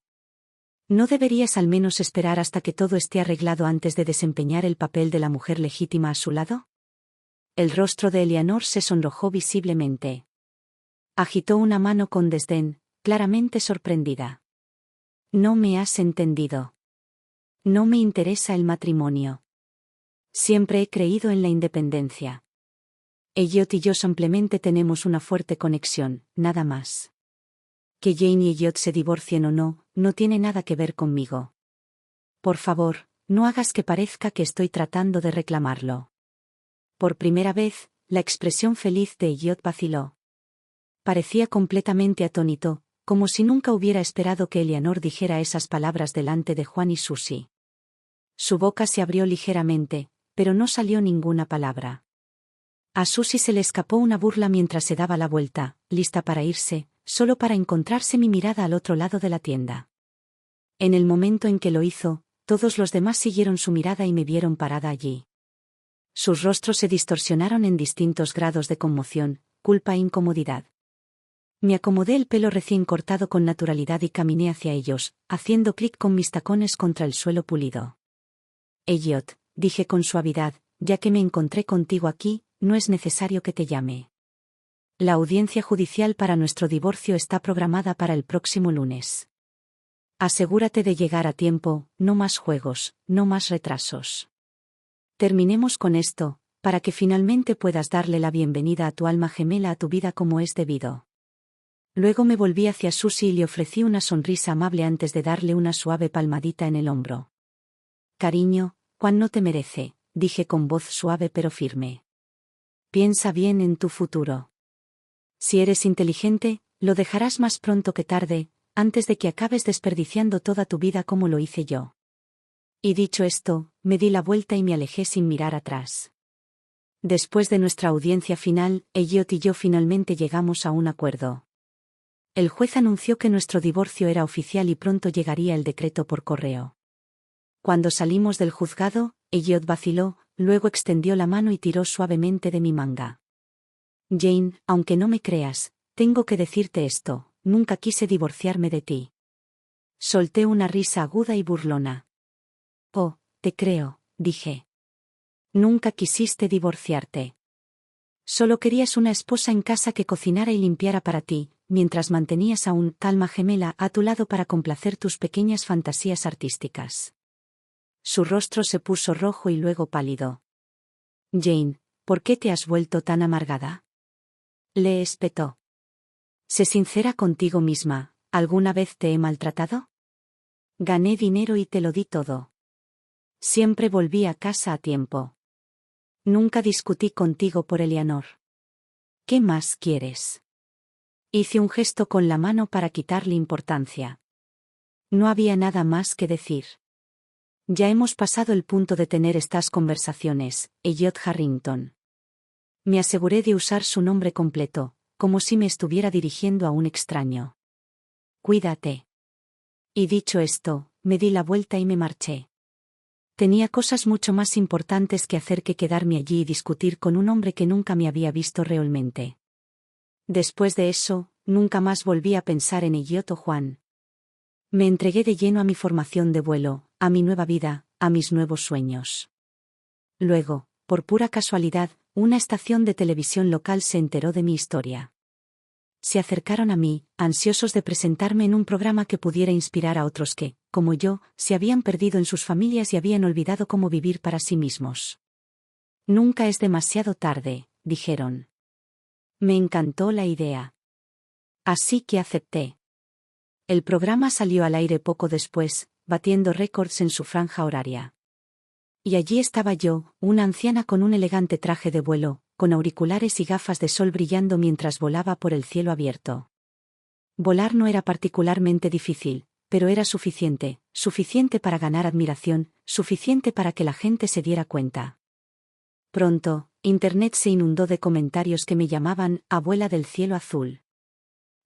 ¿No deberías al menos esperar hasta que todo esté arreglado antes de desempeñar el papel de la mujer legítima a su lado? El rostro de Eleanor se sonrojó visiblemente. Agitó una mano con desdén, claramente sorprendida. No me has entendido. No me interesa el matrimonio. Siempre he creído en la independencia. Elliot y yo simplemente tenemos una fuerte conexión, nada más. Que Jane y Elliot se divorcien o no, no tiene nada que ver conmigo. Por favor, no hagas que parezca que estoy tratando de reclamarlo. Por primera vez, la expresión feliz de Elliot vaciló. Parecía completamente atónito, como si nunca hubiera esperado que Eleanor dijera esas palabras delante de Juan y Susie. Su boca se abrió ligeramente, pero no salió ninguna palabra. A Susie se le escapó una burla mientras se daba la vuelta, lista para irse, solo para encontrarse mi mirada al otro lado de la tienda. En el momento en que lo hizo, todos los demás siguieron su mirada y me vieron parada allí. Sus rostros se distorsionaron en distintos grados de conmoción, culpa e incomodidad. Me acomodé el pelo recién cortado con naturalidad y caminé hacia ellos, haciendo clic con mis tacones contra el suelo pulido. Elliot, dije con suavidad, ya que me encontré contigo aquí, no es necesario que te llame. La audiencia judicial para nuestro divorcio está programada para el próximo lunes. Asegúrate de llegar a tiempo, no más juegos, no más retrasos. Terminemos con esto, para que finalmente puedas darle la bienvenida a tu alma gemela a tu vida como es debido. Luego me volví hacia Susie y le ofrecí una sonrisa amable antes de darle una suave palmadita en el hombro. Cariño, Juan no te merece, dije con voz suave pero firme. Piensa bien en tu futuro. Si eres inteligente, lo dejarás más pronto que tarde, antes de que acabes desperdiciando toda tu vida como lo hice yo. Y dicho esto, me di la vuelta y me alejé sin mirar atrás. Después de nuestra audiencia final, Elliot y yo finalmente llegamos a un acuerdo. El juez anunció que nuestro divorcio era oficial y pronto llegaría el decreto por correo. Cuando salimos del juzgado, Elliot vaciló, luego extendió la mano y tiró suavemente de mi manga. Jane, aunque no me creas, tengo que decirte esto, nunca quise divorciarme de ti. Solté una risa aguda y burlona. Oh, te creo, dije. Nunca quisiste divorciarte. Solo querías una esposa en casa que cocinara y limpiara para ti, mientras mantenías a un alma gemela a tu lado para complacer tus pequeñas fantasías artísticas. Su rostro se puso rojo y luego pálido. Jane, ¿por qué te has vuelto tan amargada? Le espetó. Sé sincera contigo misma, ¿alguna vez te he maltratado? Gané dinero y te lo di todo. Siempre volví a casa a tiempo. Nunca discutí contigo por Eleanor. ¿Qué más quieres? Hice un gesto con la mano para quitarle importancia. No había nada más que decir. Ya hemos pasado el punto de tener estas conversaciones, Elliot Harrington. Me aseguré de usar su nombre completo, como si me estuviera dirigiendo a un extraño. Cuídate. Y dicho esto, me di la vuelta y me marché. Tenía cosas mucho más importantes que hacer que quedarme allí y discutir con un hombre que nunca me había visto realmente. Después de eso, nunca más volví a pensar en Elliot o Juan. Me entregué de lleno a mi formación de vuelo, a mi nueva vida, a mis nuevos sueños. Luego, por pura casualidad, una estación de televisión local se enteró de mi historia. Se acercaron a mí, ansiosos de presentarme en un programa que pudiera inspirar a otros que, como yo, se habían perdido en sus familias y habían olvidado cómo vivir para sí mismos. Nunca es demasiado tarde, dijeron. Me encantó la idea. Así que acepté. El programa salió al aire poco después, batiendo récords en su franja horaria. Y allí estaba yo, una anciana con un elegante traje de vuelo, con auriculares y gafas de sol brillando mientras volaba por el cielo abierto. Volar no era particularmente difícil, pero era suficiente para ganar admiración, suficiente para que la gente se diera cuenta. Pronto, Internet se inundó de comentarios que me llamaban «abuela del cielo azul».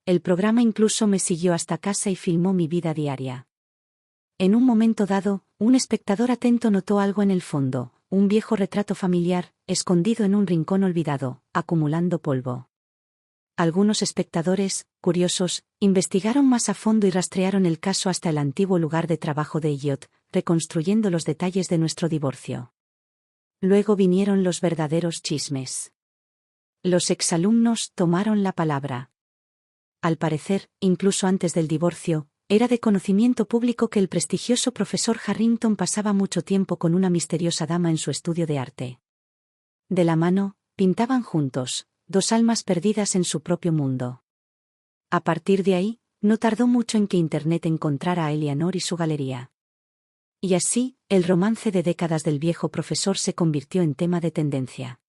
El programa incluso me siguió hasta casa y filmó mi vida diaria. En un momento dado, un espectador atento notó algo en el fondo, un viejo retrato familiar, escondido en un rincón olvidado, acumulando polvo. Algunos espectadores, curiosos, investigaron más a fondo y rastrearon el caso hasta el antiguo lugar de trabajo de Elliot, reconstruyendo los detalles de nuestro divorcio. Luego vinieron los verdaderos chismes. Los exalumnos tomaron la palabra. Al parecer, incluso antes del divorcio, era de conocimiento público que el prestigioso profesor Harrington pasaba mucho tiempo con una misteriosa dama en su estudio de arte. De la mano, pintaban juntos, dos almas perdidas en su propio mundo. A partir de ahí, no tardó mucho en que Internet encontrara a Eleanor y su galería. Y así, el romance de décadas del viejo profesor se convirtió en tema de tendencia.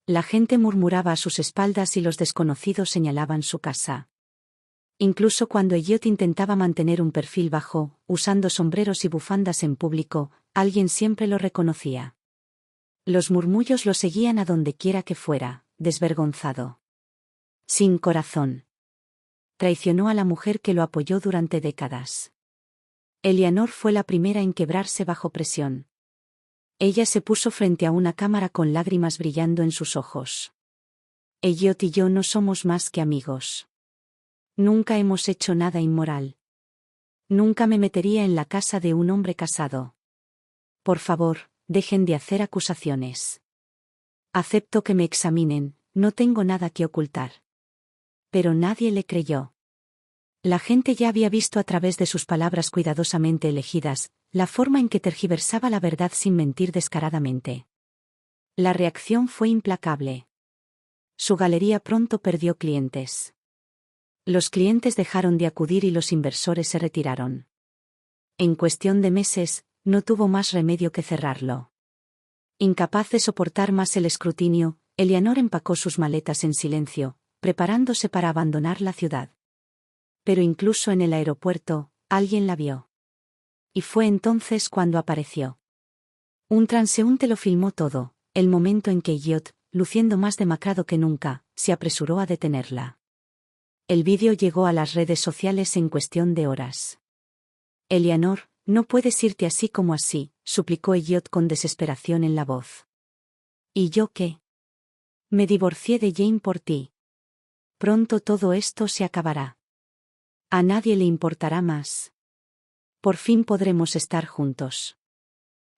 La gente murmuraba a sus espaldas y los desconocidos señalaban su casa. Incluso cuando Elliot intentaba mantener un perfil bajo, usando sombreros y bufandas en público, alguien siempre lo reconocía. Los murmullos lo seguían a donde quiera que fuera, desvergonzado. Sin corazón. Traicionó a la mujer que lo apoyó durante décadas. Eleanor fue la primera en quebrarse bajo presión. Ella se puso frente a una cámara con lágrimas brillando en sus ojos. Elliot y yo no somos más que amigos. Nunca hemos hecho nada inmoral. Nunca me metería en la casa de un hombre casado. Por favor, dejen de hacer acusaciones. Acepto que me examinen, no tengo nada que ocultar. Pero nadie le creyó. La gente ya había visto a través de sus palabras cuidadosamente elegidas, la forma en que tergiversaba la verdad sin mentir descaradamente. La reacción fue implacable. Su galería pronto perdió clientes. Los clientes dejaron de acudir y los inversores se retiraron. En cuestión de meses, no tuvo más remedio que cerrarlo. Incapaz de soportar más el escrutinio, Eleanor empacó sus maletas en silencio, preparándose para abandonar la ciudad. Pero incluso en el aeropuerto, alguien la vio. Y fue entonces cuando apareció. Un transeúnte lo filmó todo, el momento en que Elliot, luciendo más demacrado que nunca, se apresuró a detenerla. El vídeo llegó a las redes sociales en cuestión de horas. Eleanor, no puedes irte así como así, suplicó Elliot con desesperación en la voz. ¿Y yo qué? Me divorcié de Jane por ti. Pronto todo esto se acabará. A nadie le importará más. Por fin podremos estar juntos.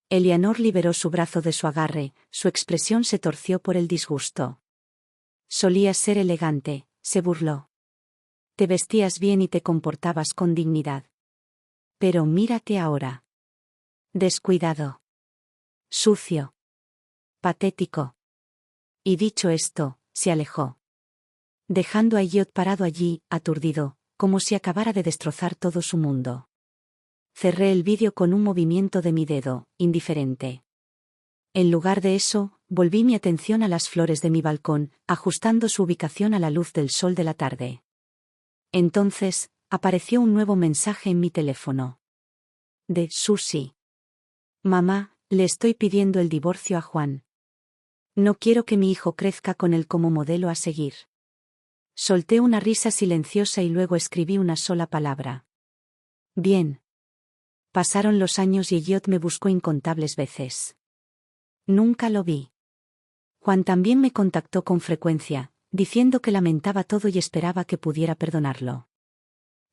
Eleanor liberó su brazo de su agarre, su expresión se torció por el disgusto. Solías ser elegante, se burló. Te vestías bien y te comportabas con dignidad. Pero mírate ahora. Descuidado. Sucio. Patético. Y dicho esto, se alejó. Dejando a Elliot parado allí, aturdido, como si acabara de destrozar todo su mundo. Cerré el vídeo con un movimiento de mi dedo, indiferente. En lugar de eso, volví mi atención a las flores de mi balcón, ajustando su ubicación a la luz del sol de la tarde. Entonces, apareció un nuevo mensaje en mi teléfono. De Susie. Mamá, le estoy pidiendo el divorcio a Juan. No quiero que mi hijo crezca con él como modelo a seguir. Solté una risa silenciosa y luego escribí una sola palabra. Bien. Pasaron los años y Elliot me buscó incontables veces. Nunca lo vi. Juan también me contactó con frecuencia, diciendo que lamentaba todo y esperaba que pudiera perdonarlo.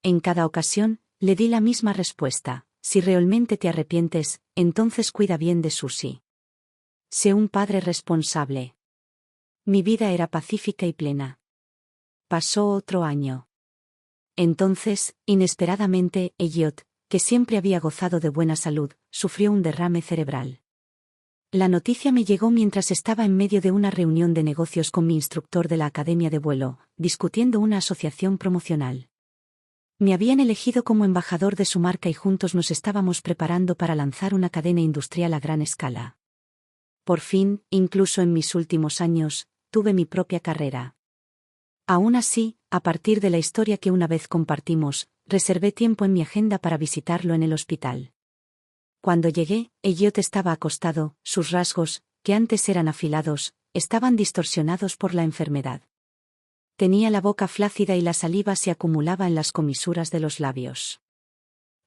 En cada ocasión, le di la misma respuesta: si realmente te arrepientes, entonces cuida bien de Susie. Sé un padre responsable. Mi vida era pacífica y plena. Pasó otro año. Entonces, inesperadamente, Elliot, que siempre había gozado de buena salud, sufrió un derrame cerebral. La noticia me llegó mientras estaba en medio de una reunión de negocios con mi instructor de la academia de vuelo, discutiendo una asociación promocional. Me habían elegido como embajador de su marca y juntos nos estábamos preparando para lanzar una cadena industrial a gran escala. Por fin, incluso en mis últimos años, tuve mi propia carrera. Aún así, a partir de la historia que una vez compartimos, reservé tiempo en mi agenda para visitarlo en el hospital. Cuando llegué, Elliot estaba acostado, sus rasgos, que antes eran afilados, estaban distorsionados por la enfermedad. Tenía la boca flácida y la saliva se acumulaba en las comisuras de los labios.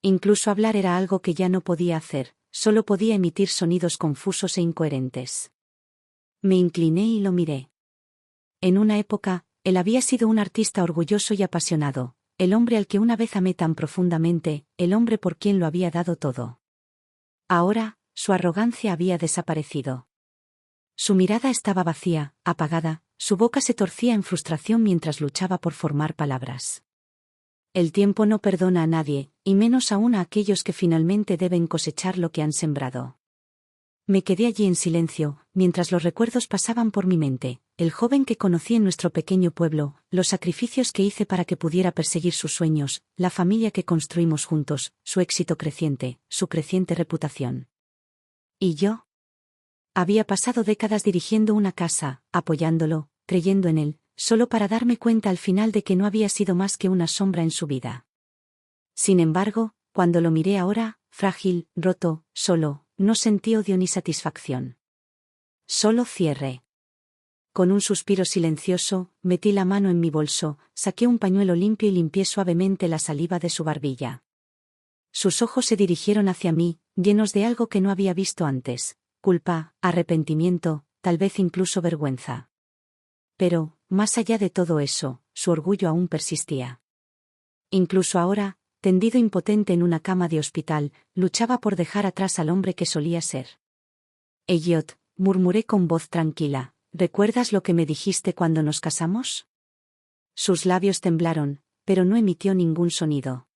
Incluso hablar era algo que ya no podía hacer, solo podía emitir sonidos confusos e incoherentes. Me incliné y lo miré. En una época, él había sido un artista orgulloso y apasionado, el hombre al que una vez amé tan profundamente, el hombre por quien lo había dado todo. Ahora, su arrogancia había desaparecido. Su mirada estaba vacía, apagada, su boca se torcía en frustración mientras luchaba por formar palabras. El tiempo no perdona a nadie, y menos aún a aquellos que finalmente deben cosechar lo que han sembrado. Me quedé allí en silencio, mientras los recuerdos pasaban por mi mente, el joven que conocí en nuestro pequeño pueblo, los sacrificios que hice para que pudiera perseguir sus sueños, la familia que construimos juntos, su éxito creciente, su creciente reputación. ¿Y yo? Había pasado décadas dirigiendo una casa, apoyándolo, creyendo en él, solo para darme cuenta al final de que no había sido más que una sombra en su vida. Sin embargo, cuando lo miré ahora, frágil, roto, solo, no sentí odio ni satisfacción. Solo cierre. Con un suspiro silencioso, metí la mano en mi bolso, saqué un pañuelo limpio y limpié suavemente la saliva de su barbilla. Sus ojos se dirigieron hacia mí, llenos de algo que no había visto antes, culpa, arrepentimiento, tal vez incluso vergüenza. Pero, más allá de todo eso, su orgullo aún persistía. Incluso ahora, tendido impotente en una cama de hospital, luchaba por dejar atrás al hombre que solía ser. Elliot, murmuré con voz tranquila, ¿recuerdas lo que me dijiste cuando nos casamos? Sus labios temblaron, pero no emitió ningún sonido.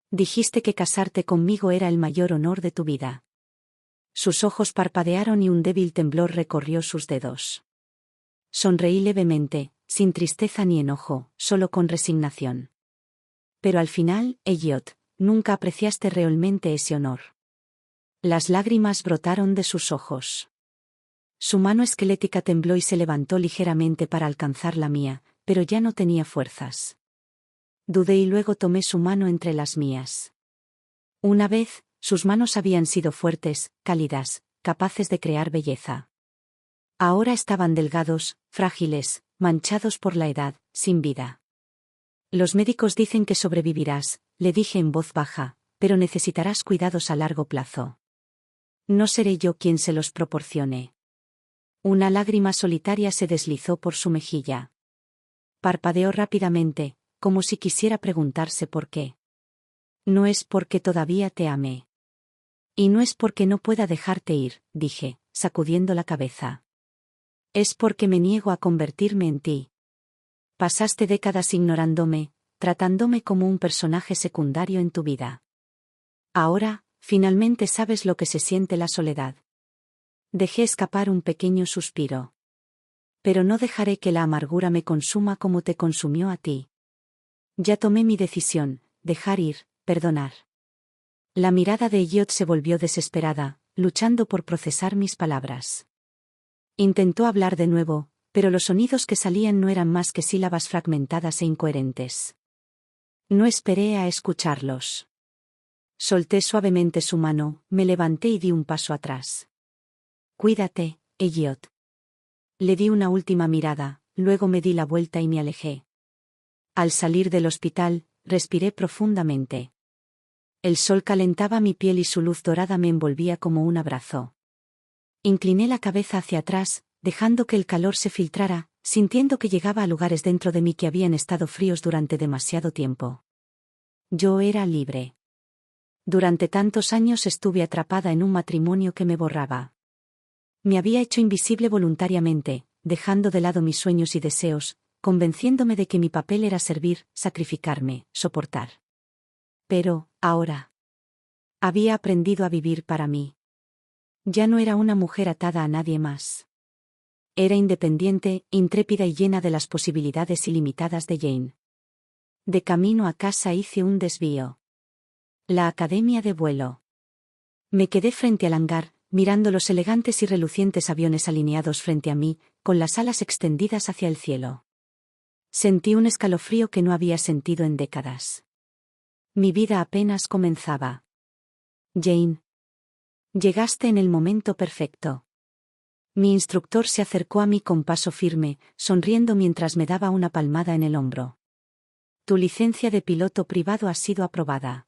Dijiste que casarte conmigo era el mayor honor de tu vida. Sus ojos parpadearon y un débil temblor recorrió sus dedos. Sonreí levemente, sin tristeza ni enojo, solo con resignación. Pero al final, Elliot, nunca apreciaste realmente ese honor. Las lágrimas brotaron de sus ojos. Su mano esquelética tembló y se levantó ligeramente para alcanzar la mía, pero ya no tenía fuerzas. Dudé y luego tomé su mano entre las mías. Una vez, sus manos habían sido fuertes, cálidas, capaces de crear belleza. Ahora estaban delgados, frágiles, manchados por la edad, sin vida. Los médicos dicen que sobrevivirás, le dije en voz baja, pero necesitarás cuidados a largo plazo. No seré yo quien se los proporcione. Una lágrima solitaria se deslizó por su mejilla. Parpadeó rápidamente, como si quisiera preguntarse por qué. No es porque todavía te ame. Y no es porque no pueda dejarte ir, dije, sacudiendo la cabeza. Es porque me niego a convertirme en ti. Pasaste décadas ignorándome, tratándome como un personaje secundario en tu vida. Ahora, finalmente sabes lo que se siente la soledad. Dejé escapar un pequeño suspiro. Pero no dejaré que la amargura me consuma como te consumió a ti. Ya tomé mi decisión, dejar ir, perdonar. La mirada de Elliot se volvió desesperada, luchando por procesar mis palabras. Intentó hablar de nuevo, pero los sonidos que salían no eran más que sílabas fragmentadas e incoherentes. No esperé a escucharlos. Solté suavemente su mano, me levanté y di un paso atrás. Cuídate, Elliot. Le di una última mirada, luego me di la vuelta y me alejé. Al salir del hospital, respiré profundamente. El sol calentaba mi piel y su luz dorada me envolvía como un abrazo. Incliné la cabeza hacia atrás, dejando que el calor se filtrara, sintiendo que llegaba a lugares dentro de mí que habían estado fríos durante demasiado tiempo. Yo era libre. Durante tantos años estuve atrapada en un matrimonio que me borraba. Me había hecho invisible voluntariamente, dejando de lado mis sueños y deseos, convenciéndome de que mi papel era servir, sacrificarme, soportar. Pero, ahora, había aprendido a vivir para mí. Ya no era una mujer atada a nadie más. Era independiente, intrépida y llena de las posibilidades ilimitadas de Jane. De camino a casa hice un desvío. La academia de vuelo. Me quedé frente al hangar, mirando los elegantes y relucientes aviones alineados frente a mí, con las alas extendidas hacia el cielo. Sentí un escalofrío que no había sentido en décadas. Mi vida apenas comenzaba. Jane. Llegaste en el momento perfecto. Mi instructor se acercó a mí con paso firme, sonriendo mientras me daba una palmada en el hombro. Tu licencia de piloto privado ha sido aprobada.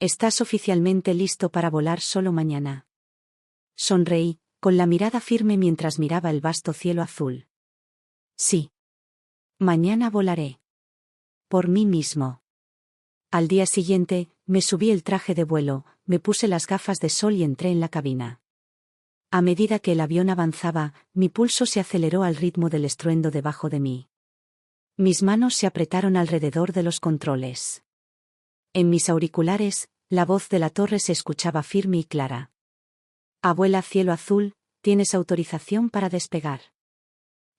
Estás oficialmente listo para volar solo mañana. Sonreí, con la mirada firme mientras miraba el vasto cielo azul. Sí. Mañana volaré. Por mí mismo. Al día siguiente, me subí el traje de vuelo, me puse las gafas de sol y entré en la cabina. A medida que el avión avanzaba, mi pulso se aceleró al ritmo del estruendo debajo de mí. Mis manos se apretaron alrededor de los controles. En mis auriculares, la voz de la torre se escuchaba firme y clara. Abuela cielo azul, tienes autorización para despegar.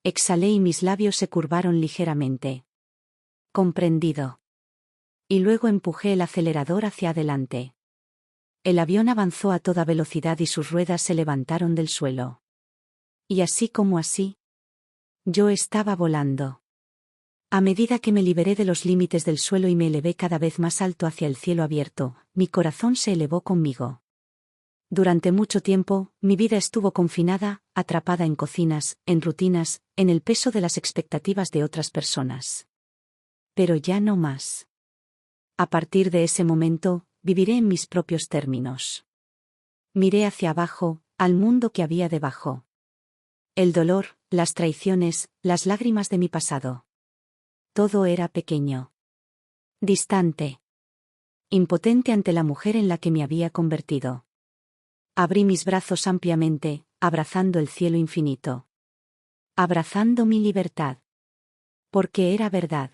Exhalé y mis labios se curvaron ligeramente. Comprendido. Y luego empujé el acelerador hacia adelante. El avión avanzó a toda velocidad y sus ruedas se levantaron del suelo. Y así como así, yo estaba volando. A medida que me liberé de los límites del suelo y me elevé cada vez más alto hacia el cielo abierto, mi corazón se elevó conmigo. Durante mucho tiempo, mi vida estuvo confinada, atrapada en cocinas, en rutinas, en el peso de las expectativas de otras personas. Pero ya no más. A partir de ese momento, viviré en mis propios términos. Miré hacia abajo, al mundo que había debajo. El dolor, las traiciones, las lágrimas de mi pasado. Todo era pequeño. Distante. Impotente ante la mujer en la que me había convertido. Abrí mis brazos ampliamente, abrazando el cielo infinito. Abrazando mi libertad. Porque era verdad.